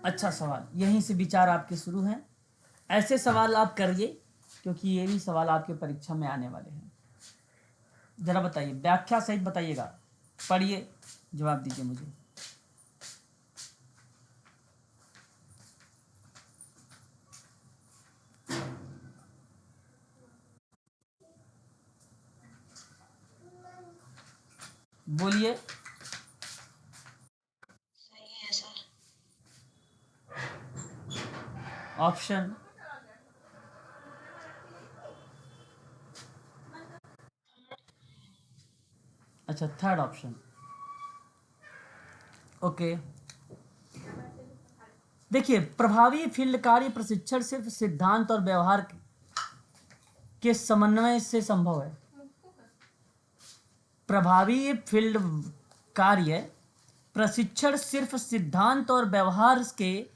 A: अच्छा सवाल, यहीं से विचार आपके शुरू हैं। ऐसे सवाल आप करिए क्योंकि ये भी सवाल आपके परीक्षा में आने वाले हैं। जरा बताइए, व्याख्या सहित बताइएगा, पढ़िए, जवाब दीजिए मुझे। बोलिए।
C: सही है सर।
A: ऑप्शन, अच्छा, थर्ड ऑप्शन, ओके। देखिए, प्रभावी फील्ड कार्य प्रशिक्षण सिर्फ सिद्धांत और व्यवहार के समन्वय से संभव है। प्रभावी फील्ड कार्य प्रशिक्षण सिर्फ सिद्धांत और व्यवहार के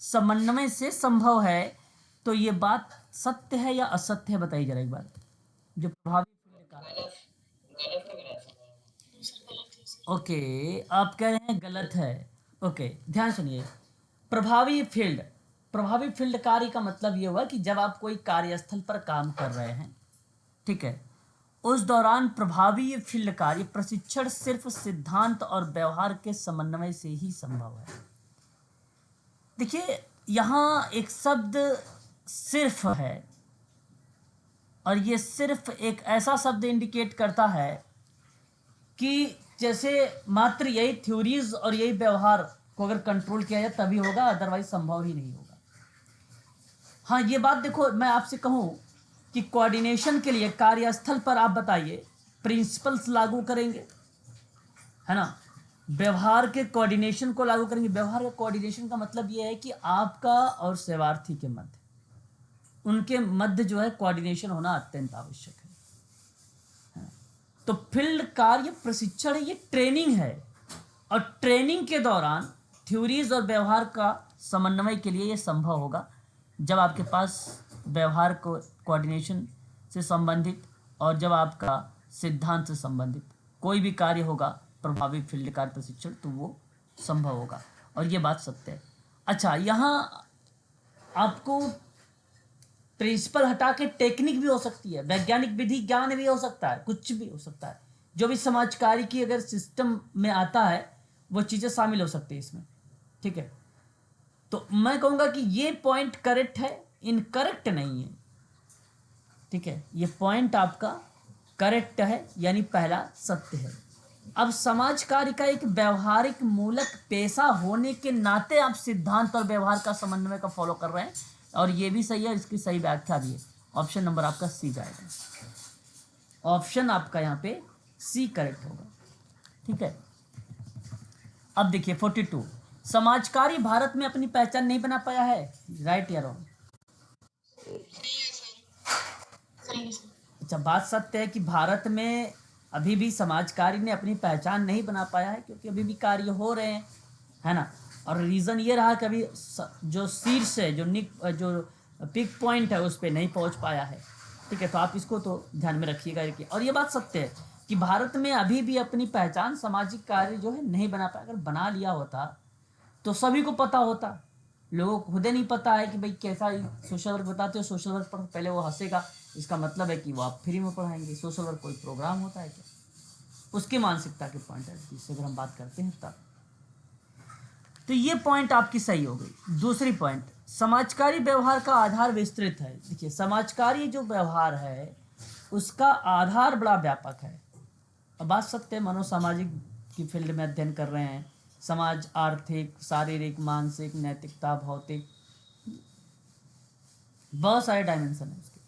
A: समन्वय से संभव है। तो ये बात सत्य है या असत्य है, बताइए जरा एक बार। जो प्रभावी फील्ड कार्य,
C: गलत लग रहा है सर। गलत है सर।
A: ओके, आप कह रहे हैं गलत है। ओके, ध्यान सुनिए। प्रभावी फील्ड कार्य का मतलब ये हुआ कि जब आप कोई कार्यस्थल पर काम कर रहे हैं, ठीक है, उस दौरान प्रभावी फील्ड कार्य प्रशिक्षण सिर्फ सिद्धांत और व्यवहार के समन्वय से ही संभव है। देखिए, यहाँ एक शब्द सिर्फ है, और ये सिर्फ एक ऐसा शब्द इंडिकेट करता है कि जैसे मात्र यही थ्योरीज और यही व्यवहार को अगर कंट्रोल किया जाए तभी होगा, अदरवाइज संभव ही नहीं होगा। हाँ, ये बात देखो, मैं आपसे कहूँ कि कोऑर्डिनेशन के लिए कार्यस्थल पर आप बताइए प्रिंसिपल्स लागू करेंगे, है ना, व्यवहार के कोऑर्डिनेशन को लागू करेंगे। व्यवहार का कोऑर्डिनेशन का मतलब ये है कि आपका और सेवार्थी के मध्य, उनके मध्य जो है कोऑर्डिनेशन होना अत्यंत आवश्यक है। तो फील्ड कार्य प्रशिक्षण ये ट्रेनिंग है, और ट्रेनिंग के दौरान थ्योरीज और व्यवहार का समन्वय के लिए ये संभव होगा जब आपके पास व्यवहार को कोऑर्डिनेशन से संबंधित और जब आपका सिद्धांत से संबंधित कोई भी कार्य होगा प्रभावी फील्ड कार्य प्रशिक्षण, तो वो संभव होगा, और ये बात सत्य है। अच्छा, यहाँ आपको प्रिंसिपल हटा के टेक्निक भी हो सकती है, वैज्ञानिक विधि ज्ञान भी हो सकता है, कुछ भी हो सकता है। जो भी समाज कार्य की अगर सिस्टम में आता है वो चीज़ें शामिल हो सकती है इसमें, ठीक है। तो मैं कहूँगा कि ये पॉइंट करेक्ट है, इनकरेक्ट नहीं है, ठीक है। ये पॉइंट आपका करेक्ट है, यानी पहला सत्य है। अब समाज कार्य का एक व्यवहारिक मूलक पेशा होने के नाते आप सिद्धांत और व्यवहार का समन्वय का फॉलो कर रहे हैं, और ये भी सही है, इसकी सही व्याख्या भी है। ऑप्शन नंबर आपका सी जाएगा, ऑप्शन आपका यहाँ पे सी करेक्ट होगा, ठीक है। अब देखिए 42, समाज कार्य भारत में अपनी पहचान नहीं बना पाया है, राइट या रॉन्ग?
C: सही है सर, सही है सर।
A: अच्छा, बात सत्य है कि भारत में अभी भी समाज कार्य ने अपनी पहचान नहीं बना पाया है, क्योंकि अभी भी कार्य हो रहे हैं, है ना। और रीज़न ये रहा कि अभी जो शीर्ष है, जो पिक पॉइंट है उस पर नहीं पहुंच पाया है, ठीक है। तो आप इसको तो ध्यान में रखिएगा कि, और ये बात सत्य है कि भारत में अभी भी अपनी पहचान सामाजिक कार्य जो है नहीं बना पाया। अगर बना लिया होता तो सभी को पता होता, लोगों को खुद नहीं पता है कि भाई कैसा सोशल वर्क बताते हो, सोशल वर्क पर पहले वो हंसेगा, इसका मतलब है कि वो आप फ्री में पढ़ाएंगे। सोशल वर्क कोई प्रोग्राम होता है क्या? उसकी मानसिकता के पॉइंट है, जिससे अगर हम बात करते हैं तब, तो ये पॉइंट आपकी सही हो गई। दूसरी पॉइंट, समाजकारी व्यवहार का आधार विस्तृत है। देखिए, समाजकारी जो व्यवहार है उसका आधार बड़ा व्यापक है। अब बात सत्य है, मनोसामाजिक की फील्ड में अध्ययन कर रहे हैं, समाज, आर्थिक, शारीरिक, मानसिक, नैतिकता, भौतिक, बहुत सारे डायमेंशन हैं उसके,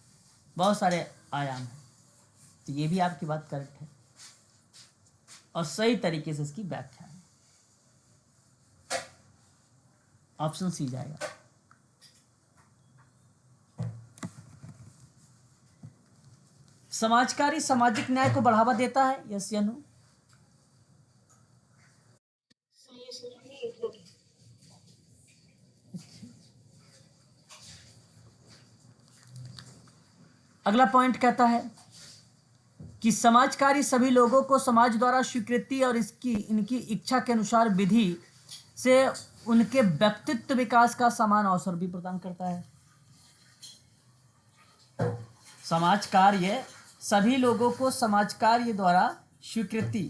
A: बहुत सारे आयाम हैं। तो ये भी आपकी बात करेक्ट है, और सही तरीके से इसकी व्याख्या है। ऑप्शन सी जाएगा। समाजकारी सामाजिक न्याय को बढ़ावा देता है, यस या नो?
C: सही है सर।
A: अगला पॉइंट कहता है कि समाज कार्य सभी लोगों को समाज द्वारा स्वीकृति और इनकी इच्छा के अनुसार विधि से उनके व्यक्तित्व विकास का समान अवसर भी प्रदान करता है। समाज कार्य सभी लोगों को समाज कार्य द्वारा स्वीकृति,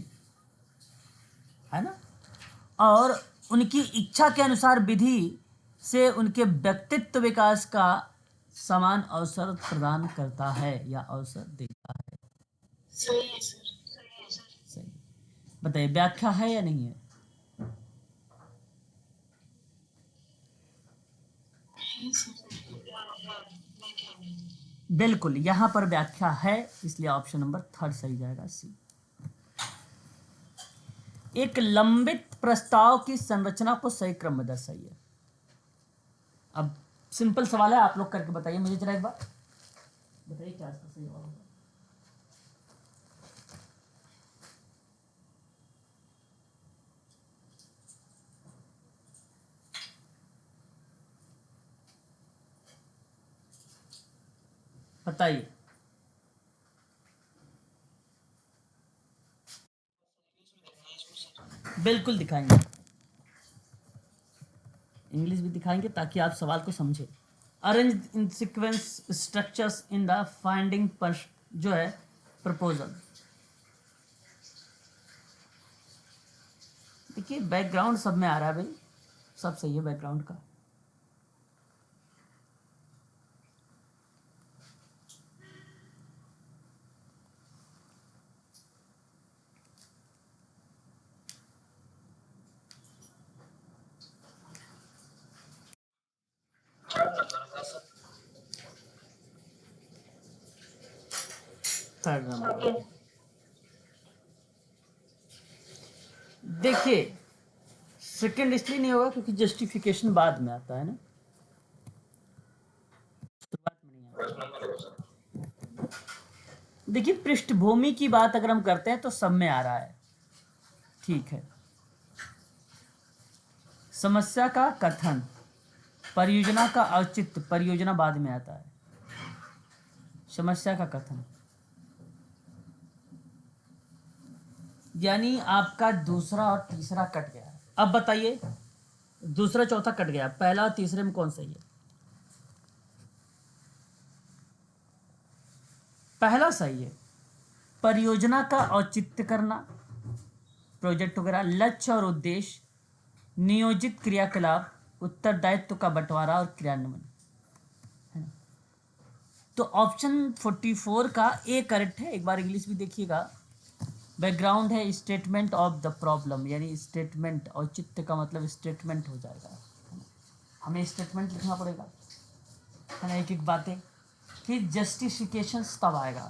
A: है ना, और उनकी इच्छा के अनुसार विधि से उनके व्यक्तित्व विकास का समान अवसर प्रदान करता है या अवसर देता है।
C: सही है सर, सही है सर।
A: सही, बताइए व्याख्या है या नहीं है?
C: है सर।
A: बिल्कुल, यहां पर व्याख्या है, इसलिए ऑप्शन नंबर थर्ड सही जाएगा, सी। एक लंबित प्रस्ताव की संरचना को सही क्रम में दर्शाइए। अब सिंपल सवाल है, आप लोग करके बताइए मुझे जरा एक बार, बताइए क्या इसका सही जवाब होगा। बताइए। बिल्कुल दिखाएंगे, इंग्लिश भी दिखाएंगे ताकि आप सवाल को समझें। Arrange in sequence structures in the finding पर जो है प्रपोजल। देखिए बैकग्राउंड सब में आ रहा है भाई, सब सही है बैकग्राउंड का। थर्ड नंबर, देखिए सेकंड इसलिए नहीं होगा क्योंकि जस्टिफिकेशन बाद में आता है ना, शुरुआत में नहीं आता।
B: प्रश्न नंबर 2 सर।
A: देखिए पृष्ठभूमि की बात अगर हम करते हैं तो सब में आ रहा है, ठीक है। समस्या का कथन, परियोजना का औचित्य, परियोजना बाद में आता है। समस्या का कथन यानी आपका दूसरा और तीसरा कट गया है। अब बताइए दूसरा चौथा कट गया, पहला और तीसरे में कौन सही है? पहला सही है। परियोजना का औचित्य करना, प्रोजेक्ट वगैरह, लक्ष्य और उद्देश्य, नियोजित क्रियाकलाप, उत्तरदायित्व का बंटवारा और क्रियान्वयन। तो ऑप्शन 44 का ए करेक्ट है। एक बार इंग्लिश भी देखिएगा। बैकग्राउंड है स्टेटमेंट ऑफ द प्रॉब्लम, यानी स्टेटमेंट, औचित्य का मतलब स्टेटमेंट हो जाएगा, हमें स्टेटमेंट लिखना पड़ेगा, है ना, एक एक बातें। फिर जस्टिफिकेशंस तब आएगा,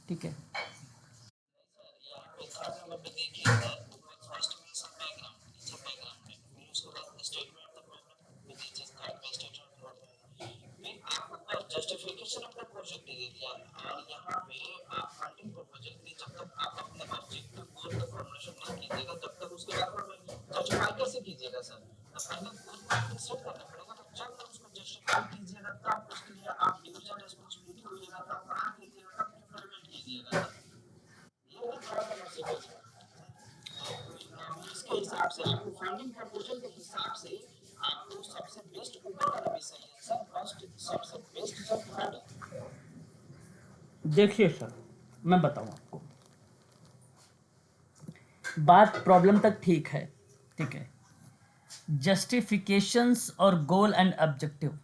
A: ठीक है।
C: यहाँ पे थर्ड नंबर पे देखिएगा, फर्स्ट में सब बैकग्राउंड है, फिर उसके बाद statement the problem with each start by statement होता है। फिर आपको जस्टिफिकेशन ऑफ द प्रोजेक्ट दे दिया और यहाँ पे आप फंडिंग प्रोपोजल में जब तक आप अपने ऑब्जेक्टिव गोल का फॉर्मुलेशन नहीं कीजिएगा तब तक उसके बाद जस्टिफाई कैसे कीजिएगा सर? पहले गोल को सेट करना पड़ेगा, तो जब तक उसको जस्टिफाई कीजिएगा तब उसके लिए आप ड्यूज एंड रिस्पांसिबिलिटी होइएगा, तब बना कीजिएगा, तब इम्प्लीमेंट कीजिएगा। ये तो थोड़ा सा सिंपल है। तो इसके हिसाब से आपको फंडिंग प्रपोजल के हिसाब से आपको सबसे बेस्ट ऊपर वाला भी सही है सर, फर्स्ट सबसे बेस्ट सर फंड।
A: देखिए सर मैं बताऊं आपको, बात प्रॉब्लम तक ठीक है, ठीक है। जस्टिफिकेशंस और गोल एंड ऑब्जेक्टिव,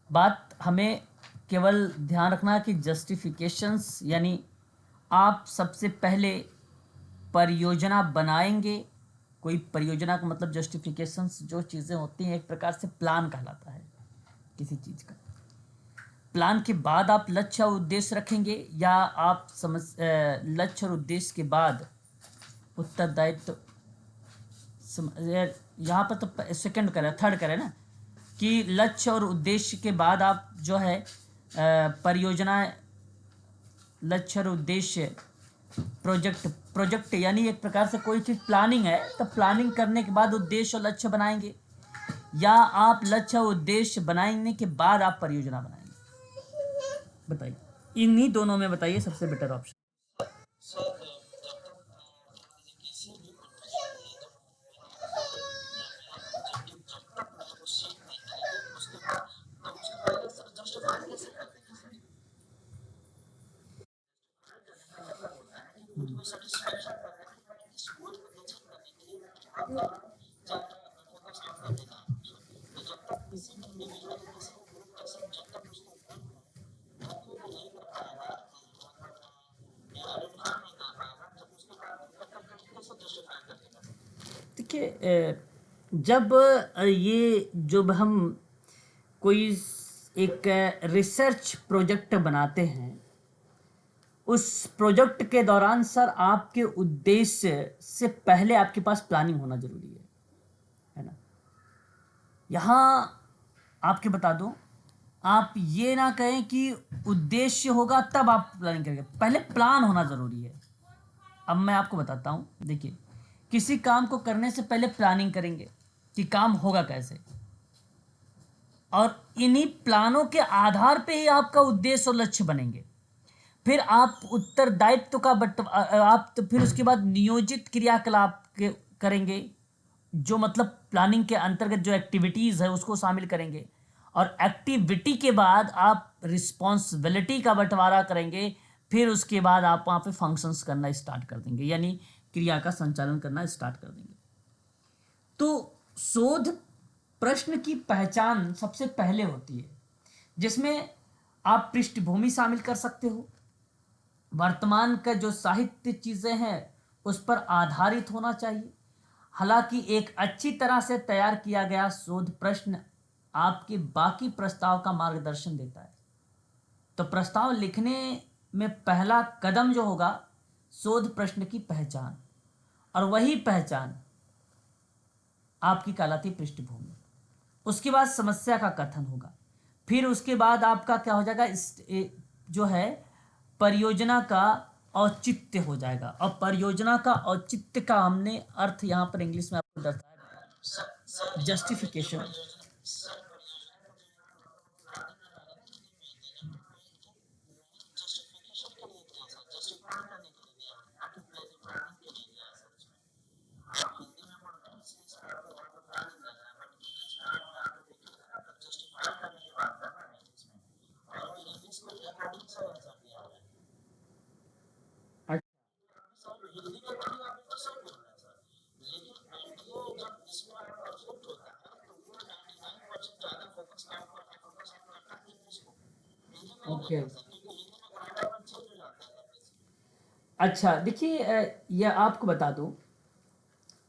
A: बात हमें केवल ध्यान रखना है कि जस्टिफिकेशंस यानी आप सबसे पहले परियोजना बनाएंगे। कोई परियोजना का मतलब जस्टिफिकेशंस जो चीज़ें होती हैं एक प्रकार से प्लान कहलाता है किसी चीज़ का। प्लान के बाद आप लक्ष्य और उद्देश्य रखेंगे, या आप लक्ष्य और उद्देश्य के बाद उत्तरदायित्व। यहाँ पर तो सेकंड करे, थर्ड करे ना, कि लक्ष्य और उद्देश्य के बाद आप जो है परियोजना, लक्ष्य और उद्देश्य, प्रोजेक्ट यानी एक प्रकार से कोई चीज़ प्लानिंग है तो प्लानिंग करने के बाद उद्देश्य और लक्ष्य बनाएंगे, या आप लक्ष्य और उद्देश्य बनाने के बाद आप परियोजना बनाएंगे। बताइए इन्हीं दोनों में बताइए सबसे बेटर ऑप्शन।
C: सर जब तक किसी भी प्रोपोजल में जब तक मैं उसको सीख नहीं करेंगे उसके बाद तो उसके पहले सर जस्टिफाई कैसे करते हैं सर? मतलब होता है कि खुद को सेटिस्फैक्शन करना है कि मैंने इस गोल को अचीव करने के लिए मैं ज़्यादा फोकस ऑन कर देता हूँ। तो जब तक किसी इंडिविजुअल किसी ग्रुप का सब जब तक उसको गोल को नहीं कर पाएगा, आइडेंटिफाई नहीं कर पाएगा, जब उसके बाद तब तक कैसे जस्टिफाई करेगा?
A: देखिए जब ये जब हम कोई एक रिसर्च प्रोजेक्ट बनाते हैं, उस प्रोजेक्ट के दौरान सर आपके उद्देश्य से पहले आपके पास प्लानिंग होना जरूरी है ना। यहाँ आपके बता दूं, आप ये ना कहें कि उद्देश्य होगा तब आप प्लानिंग करेंगे, पहले प्लान होना ज़रूरी है। अब मैं आपको बताता हूँ, देखिए किसी काम को करने से पहले प्लानिंग करेंगे कि काम होगा कैसे, और इन्हीं प्लानों के आधार पे ही आपका उद्देश्य और लक्ष्य बनेंगे। फिर आप उत्तरदायित्व का आप तो फिर उसके बाद नियोजित क्रियाकलाप करेंगे, जो मतलब प्लानिंग के अंतर्गत जो एक्टिविटीज़ है उसको शामिल करेंगे, और एक्टिविटी के बाद आप रिस्पॉन्सिबिलिटी का बंटवारा करेंगे। फिर उसके बाद आप वहाँ पे फंक्शंस करना स्टार्ट कर देंगे, यानी क्रिया का संचालन करना स्टार्ट कर देंगे। तो शोध प्रश्न की पहचान सबसे पहले होती है, जिसमें आप पृष्ठभूमि शामिल कर सकते हो, वर्तमान का जो साहित्य चीज़ें हैं उस पर आधारित होना चाहिए। हालांकि एक अच्छी तरह से तैयार किया गया शोध प्रश्न आपके बाकी प्रस्ताव का मार्गदर्शन देता है। तो प्रस्ताव लिखने में पहला कदम जो होगा, शोध प्रश्न की पहचान। और वही पहचान आपकी कहलाती पृष्ठभूमि। उसके बाद समस्या का कथन होगा, फिर उसके बाद आपका क्या हो जाएगा, जो है परियोजना का औचित्य हो जाएगा। और परियोजना का औचित्य का हमने अर्थ यहाँ पर इंग्लिश में आपको दर्शाया, जस्टिफिकेशन। ओके, अच्छा देखिए, यह आपको बता दूं,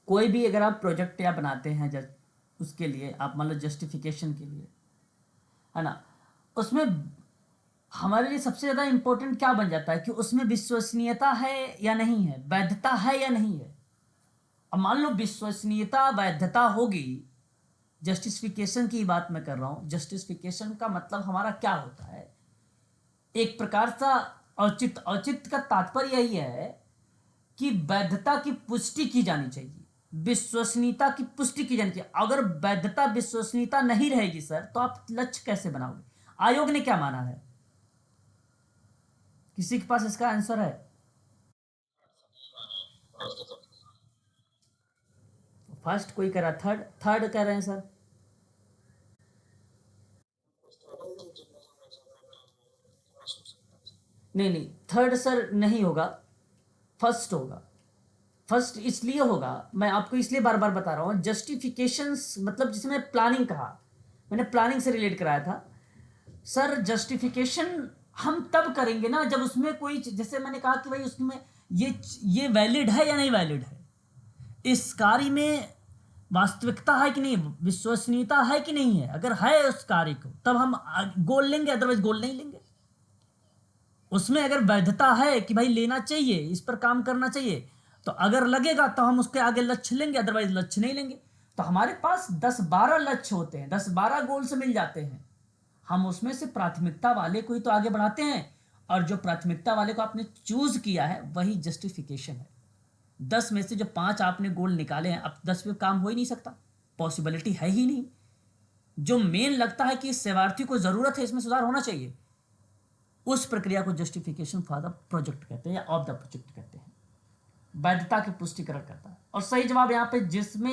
A: कोई भी अगर आप प्रोजेक्ट या बनाते हैं, जब उसके लिए आप मान लो जस्टिफिकेशन के लिए, है ना, उसमें हमारे लिए सबसे ज़्यादा इम्पोर्टेंट क्या बन जाता है कि उसमें विश्वसनीयता है या नहीं है, वैधता है या नहीं है। अब मान लो विश्वसनीयता वैधता होगी, जस्टिफिकेशन की बात मैं कर रहा हूँ। जस्टिफिकेशन का मतलब हमारा क्या होता है, एक प्रकार सा औचित्य। औचित्य का तात्पर्य यही है कि वैधता की पुष्टि की जानी चाहिए, विश्वसनीयता की पुष्टि की जानी चाहिए। अगर वैधता विश्वसनीयता नहीं रहेगी सर, तो आप लक्ष्य कैसे बनाओगे? आयोग ने क्या माना है? किसी के पास इसका आंसर है? फर्स्ट कोई कह रहा, थर्ड थर्ड कह रहे हैं सर। नहीं नहीं, थर्ड सर नहीं होगा, फर्स्ट होगा। फर्स्ट इसलिए होगा, मैं आपको इसलिए बार बार बता रहा हूँ, जस्टिफिकेशंस मतलब जिसे मैं प्लानिंग कहा, मैंने प्लानिंग से रिलेट कराया था सर। जस्टिफिकेशन हम तब करेंगे ना जब उसमें कोई, जैसे मैंने कहा कि भाई उसमें ये वैलिड है या नहीं वैलिड है, इस कार्य में वास्तविकता है कि नहीं, विश्वसनीयता है कि नहीं है। अगर है उस कार्य को, तब हम गोल लेंगे, अदरवाइज गोल नहीं लेंगे। उसमें अगर वैधता है कि भाई लेना चाहिए, इस पर काम करना चाहिए, तो अगर लगेगा तो हम उसके आगे लक्ष्य लेंगे, अदरवाइज लक्ष्य नहीं लेंगे। तो हमारे पास 10-12 लक्ष्य होते हैं, 10-12 गोल्स मिल जाते हैं, हम उसमें से प्राथमिकता वाले को ही तो आगे बढ़ाते हैं। और जो प्राथमिकता वाले को आपने चूज किया है वही जस्टिफिकेशन है। 10 में से जो 5 आपने गोल निकाले हैं, अब 10 पे काम हो ही नहीं सकता, पॉसिबिलिटी है ही नहीं। जो मेन लगता है कि इस सेवार्थी को जरूरत है, इसमें सुधार होना चाहिए, उस प्रक्रिया को जस्टिफिकेशन फॉर द प्रोजेक्ट कहते हैं या ऑफ द प्रोजेक्ट कहते हैं। वैधता की पुष्टिकरण करता है। और सही जवाब यहाँ पे जिसमें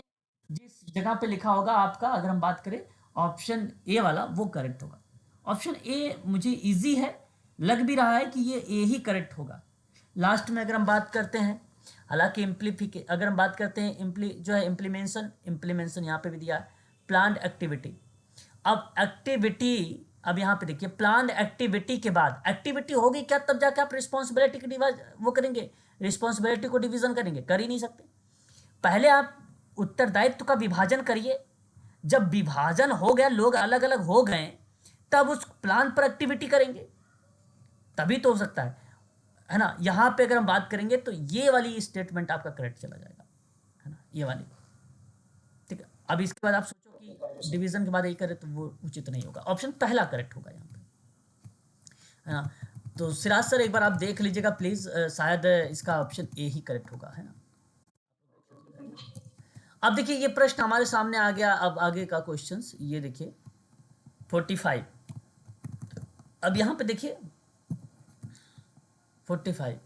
A: जिस जगह पे लिखा होगा आपका, अगर हम बात करें ऑप्शन ए वाला, वो करेक्ट होगा। ऑप्शन ए मुझे इजी है, लग भी रहा है कि ये ए ही करेक्ट होगा। लास्ट में अगर हम बात करते हैं, हालांकि अगर हम बात करते हैं जो है इम्प्लीमेंशन यहाँ पे भी दिया है, प्लान्ड एक्टिविटी। अब एक्टिविटी, अब यहाँ पे देखिए, प्लान एक्टिविटी के बाद एक्टिविटी होगी क्या, तब जाके आप रिस्पॉन्सिबिलिटी की वो करेंगे, रिस्पॉन्सिबिलिटी को डिवीजन करेंगे, कर ही नहीं सकते। पहले आप उत्तरदायित्व का विभाजन करिए, जब विभाजन हो गया, लोग अलग अलग हो गए, तब उस प्लान पर एक्टिविटी करेंगे, तभी तो हो सकता है ना। यहाँ पे अगर हम बात करेंगे तो ये वाली स्टेटमेंट आपका करेक्ट चला जाएगा, है ना, ये वाली। ठीक है, अब इसके बाद आप सोचो कि डिवीजन के बाद यही करे, तो वो उचित नहीं होगा। ऑप्शन पहला करेक्ट होगा यहाँ पे, है ना। तो सिराज सर एक बार आप देख लीजिएगा प्लीज, शायद इसका ऑप्शन ए ही करेक्ट होगा, है ना। अब देखिए ये प्रश्न हमारे सामने आ गया। अब आगे का क्वेश्चंस ये देखिए 45। अब यहां पे देखिए 45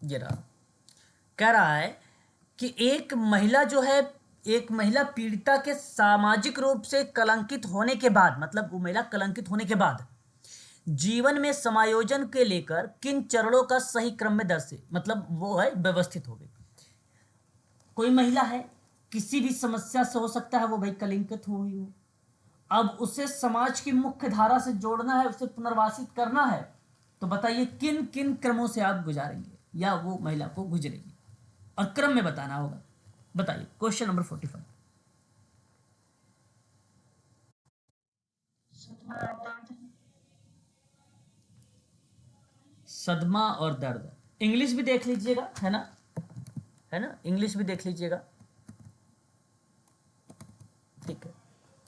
A: ये रहा, कह रहा है कि एक महिला पीड़िता के सामाजिक रूप से कलंकित होने के बाद, मतलब वो महिला कलंकित होने के बाद जीवन में समायोजन के लेकर किन चरणों का सही क्रम में दर्शे, मतलब वो है व्यवस्थित हो गई। कोई महिला है, किसी भी समस्या से हो सकता है वो भाई कलंकित हुई हो, अब उसे समाज की मुख्य धारा से जोड़ना है, उसे पुनर्वासित करना है, तो बताइए किन किन क्रमों से आप गुजारेंगे या वो महिला को गुजरेगी, और क्रम में बताना होगा। बताइए क्वेश्चन नंबर 45। सदमा और दर्द, इंग्लिश भी देख लीजिएगा, है ना, इंग्लिश भी देख लीजिएगा। ठीक है,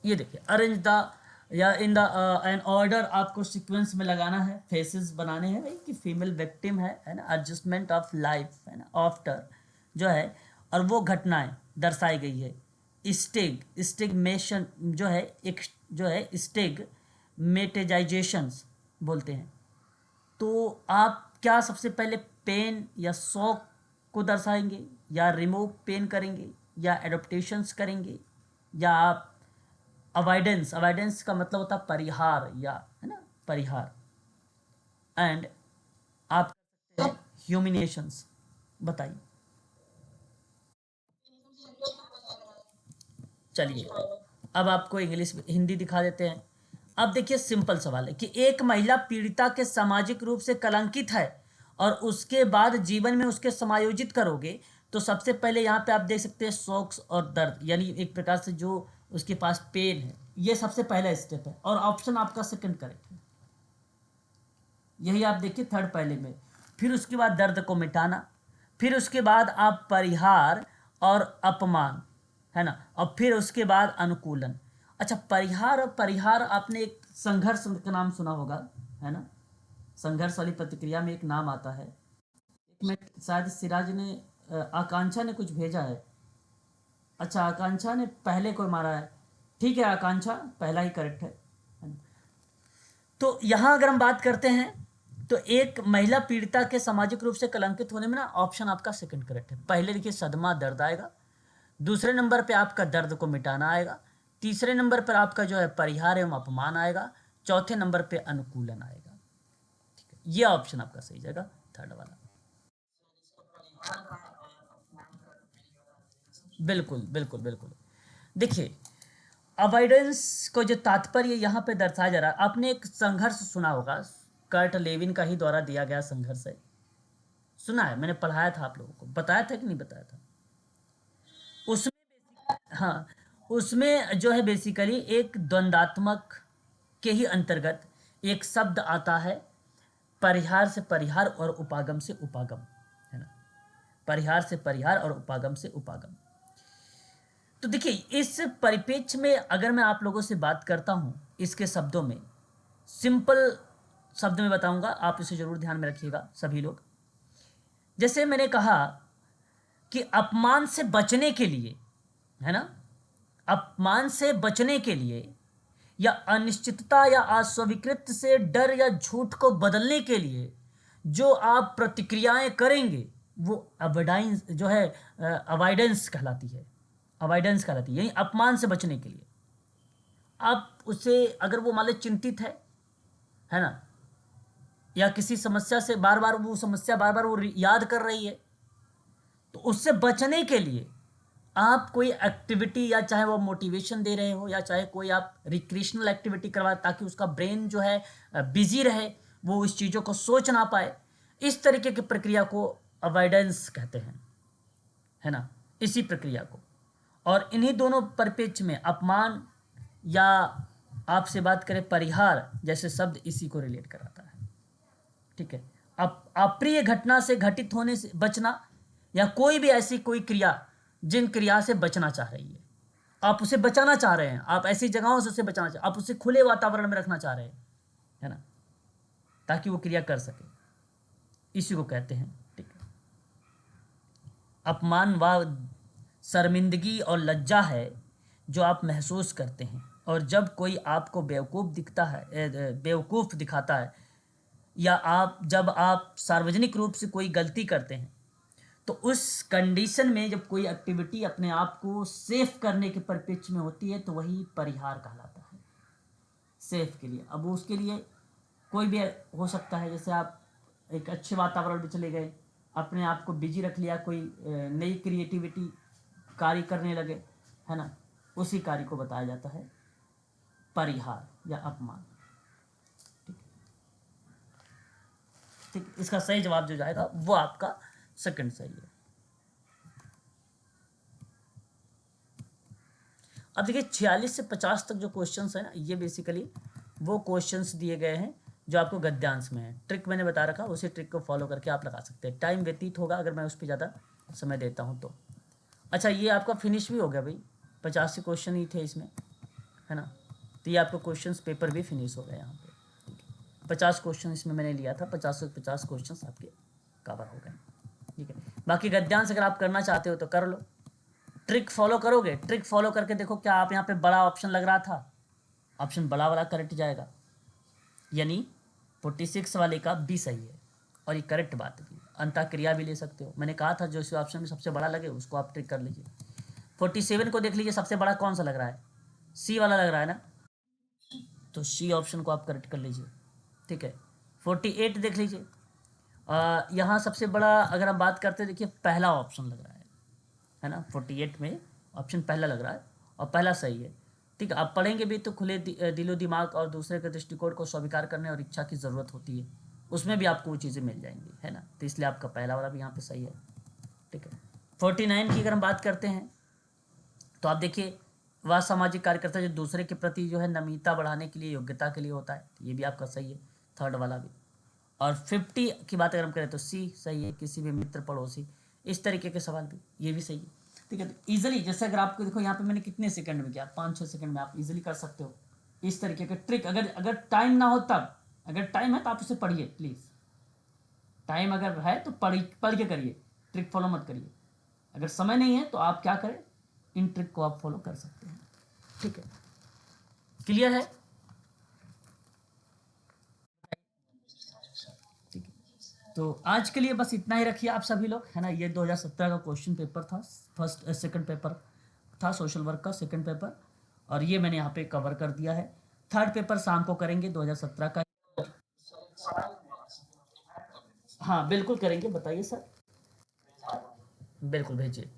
A: ये देखिए, अरेंज द या इन द एन ऑर्डर, आपको सीक्वेंस में लगाना है, फेसेस बनाने हैं भाई कि फीमेल विक्टिम है ना, एडजस्टमेंट ऑफ लाइफ, है ना, आफ्टर जो है, और वो घटनाएं दर्शाई गई है। स्टिग्मेशन जो है, एक जो है स्टिग्मेटाइजेशंस बोलते हैं। तो आप क्या सबसे पहले पेन या शौक को दर्शाएंगे, या रिमूव पेन करेंगे, या एडप्टेशंस करेंगे, या आप अवॉइडेंस का मतलब होता है परिहार, या है ना, परिहार, एंड आप कर सकते हैं ह्यूमिनेशंस। बताइए, चलिए अब आपको इंग्लिश हिंदी दिखा देते हैं। अब देखिए, सिंपल सवाल है कि एक महिला पीड़िता के सामाजिक रूप से कलंकित है और उसके बाद जीवन में उसके समायोजित करोगे, तो सबसे पहले यहाँ पे आप देख सकते हैं शौक और दर्द, यानी एक प्रकार से जो उसके पास पेन है, ये सबसे पहला स्टेप है, और ऑप्शन आपका सेकंड करेक्ट है। यही आप देखिए थर्ड पहले में, फिर उसके बाद दर्द को मिटाना, फिर उसके बाद आप परिहार और अपमान, है ना, और फिर उसके बाद अनुकूलन। अच्छा, परिहार और परिहार, आपने एक संघर्ष का नाम सुना होगा, है ना, संघर्ष वाली प्रतिक्रिया में एक नाम आता है, एक में शायद सिराज ने आकांक्षा ने कुछ भेजा है। अच्छा, आकांक्षा ने पहले कोई मारा है, ठीक है, आकांक्षा पहला ही करेक्ट है। तो यहाँ अगर हम बात करते हैं, तो एक महिला पीड़िता के सामाजिक रूप से कलंकित होने में ना, ऑप्शन आपका सेकंड करेक्ट है। पहले देखिए सदमा, दर्द आएगा, दूसरे नंबर पे आपका दर्द को मिटाना आएगा, तीसरे नंबर पर आपका जो है परिहार एवं अपमान आएगा, चौथे नंबर पे अनुकूलन आएगा। ठीक है, ये ऑप्शन आपका सही जाएगा, थर्ड वाला। बिल्कुल बिल्कुल बिल्कुल। देखिए, अवॉइडेंस को जो तात्पर्य यहाँ पे दर्शाया जा रहा है, आपने एक संघर्ष सुना होगा, कर्ट लेविन का ही द्वारा दिया गया संघर्ष है, सुना है, मैंने पढ़ाया था, आप लोगों को बताया था कि नहीं बताया था उसमें। हाँ, उसमें जो है बेसिकली एक द्वंदात्मक के ही अंतर्गत एक शब्द आता है, परिहार से परिहार और उपागम से उपागम, है ना, परिहार से परिहार और उपागम से उपागम। तो देखिए, इस परिप्रेक्ष्य में अगर मैं आप लोगों से बात करता हूं इसके शब्दों में, सिंपल शब्द में बताऊंगा, आप इसे जरूर ध्यान में रखिएगा सभी लोग। जैसे मैंने कहा कि अपमान से बचने के लिए, है ना, अपमान से बचने के लिए, या अनिश्चितता या अस्वीकृत से डर या झूठ को बदलने के लिए जो आप प्रतिक्रियाएं करेंगे, वो अवॉइडेंस जो है, अवॉइडेंस कहलाती है, अवॉइडेंस कहलाती है, यानी अपमान से बचने के लिए। आप उसे, अगर वो मान लो चिंतित है ना, या किसी समस्या से बार बार वो समस्या बार बार वो याद कर रही है, तो उससे बचने के लिए आप कोई एक्टिविटी, या चाहे वो मोटिवेशन दे रहे हो, या चाहे कोई आप रिक्रिएशनल एक्टिविटी करवा, ताकि उसका ब्रेन जो है बिजी रहे, वो इस चीज़ों को सोच ना पाए, इस तरीके की प्रक्रिया को अवॉइडेंस कहते हैं, है ना, इसी प्रक्रिया को। और इन्हीं दोनों परिप्रेक्ष्य में अपमान या आपसे बात करें परिहार जैसे शब्द इसी को रिलेट कराता है। ठीक है, अप्रिय घटना से घटित होने से बचना, या कोई भी ऐसी कोई क्रिया जिन क्रिया से बचना चाह रही है, आप उसे बचाना चाह रहे हैं, आप ऐसी जगहों से उसे बचाना चाह, आप उसे खुले वातावरण में रखना चाह रहे हैं, है ना, ताकि वो क्रिया कर सके, इसी को कहते हैं। ठीक है, अपमान व शर्मिंदगी और लज्जा है जो आप महसूस करते हैं, और जब कोई आपको बेवकूफ़ दिखता है, बेवकूफ़ दिखाता है, या जब आप सार्वजनिक रूप से कोई गलती करते हैं, तो उस कंडीशन में जब कोई एक्टिविटी अपने आप को सेफ करने के परिप्रेक्ष्य में होती है, तो वही परिहार कहलाता है, सेफ के लिए। अब उसके लिए कोई भी हो सकता है, जैसे आप एक अच्छे वातावरण में चले गए, अपने आप को बिजी रख लिया, कोई नई क्रिएटिविटी कार्य करने लगे, है ना, उसी कार्य को बताया जाता है परिहार या अपमान। ठीक, ठीक, इसका सही जवाब जो जाएगा वो आपका सेकंड सही है। अब देखिए 46 से 50 तक जो क्वेश्चंस है ना, ये बेसिकली वो क्वेश्चंस दिए गए हैं जो आपको गद्यांश में है। ट्रिक मैंने बता रखा, उसी ट्रिक को फॉलो करके आप लगा सकते हैं। टाइम व्यतीत होगा अगर मैं उस पर ज़्यादा समय देता हूँ तो। अच्छा, ये आपका फिनिश भी हो गया भाई, 85 क्वेश्चन ही थे इसमें, है ना। तो ये आपको क्वेश्चंस पेपर भी फिनिश हो गया यहाँ पे। 50 क्वेश्चन इसमें मैंने लिया था, 50 से 50 क्वेश्चन आपके कवर हो गए। ठीक है, बाकी गद्यांश अगर आप करना चाहते हो तो कर लो। ट्रिक फॉलो करोगे, ट्रिक फॉलो करके देखो क्या आप यहाँ पे बड़ा ऑप्शन लग रहा था, ऑप्शन बड़ा वाला करेक्ट जाएगा, यानी 46 वाले का बी सही है। और ये करेक्ट बात है। अंतः क्रिया भी ले सकते हो, मैंने कहा था जो इस ऑप्शन में सबसे बड़ा लगे उसको आप ट्रिक कर लीजिए। 47 को देख लीजिए, सबसे बड़ा कौन सा लग रहा है, सी वाला लग रहा है ना, तो सी ऑप्शन को आप करेक्ट कर लीजिए। ठीक है, 48 देख लीजिए, यहाँ सबसे बड़ा अगर हम बात करते हैं, देखिए पहला ऑप्शन लग रहा है ना, 48 में ऑप्शन पहला लग रहा है और पहला सही है। ठीक है, आप पढ़ेंगे भी तो खुले दिलो दिमाग और दूसरे के दृष्टिकोण को स्वीकार करने और इच्छा की ज़रूरत होती है, उसमें भी आपको वो चीज़ें मिल जाएंगी, है ना। तो इसलिए आपका पहला वाला भी यहाँ पे सही है। ठीक है, 49 की अगर हम बात करते हैं तो आप देखिए, वह सामाजिक कार्यकर्ता जो दूसरे के प्रति जो है नम्रता बढ़ाने के लिए, योग्यता के लिए होता है, ये भी आपका सही है, थर्ड वाला भी। और 50 की बात अगर हम करें तो सी सही है, किसी भी मित्र पड़ोसी, इस तरीके के सवाल भी, ये भी सही है। ठीक है, तो ईजिली जैसे अगर आपको देखो यहाँ पे मैंने कितने सेकंड में किया, 5-6 सेकंड में आप इजीली कर सकते हो इस तरीके के ट्रिक। अगर टाइम ना हो तब, अगर टाइम है तो आप उसे पढ़िए प्लीज़, टाइम अगर है तो पढ़ के करिए, ट्रिक फॉलो मत करिए। अगर समय नहीं है तो आप क्या करें, इन ट्रिक को आप फॉलो कर सकते हैं। ठीक है, क्लियर है। ठीक है, तो आज के लिए बस इतना ही रखिए आप सभी लोग, है ना। ये 2017 का क्वेश्चन पेपर था, सेकंड पेपर था, सोशल वर्क का सेकंड पेपर, और ये मैंने यहाँ पे कवर कर दिया है। थर्ड पेपर शाम को करेंगे 2017 का। हाँ बिल्कुल करेंगे, बताइए सर। बिल्कुल भेजिए।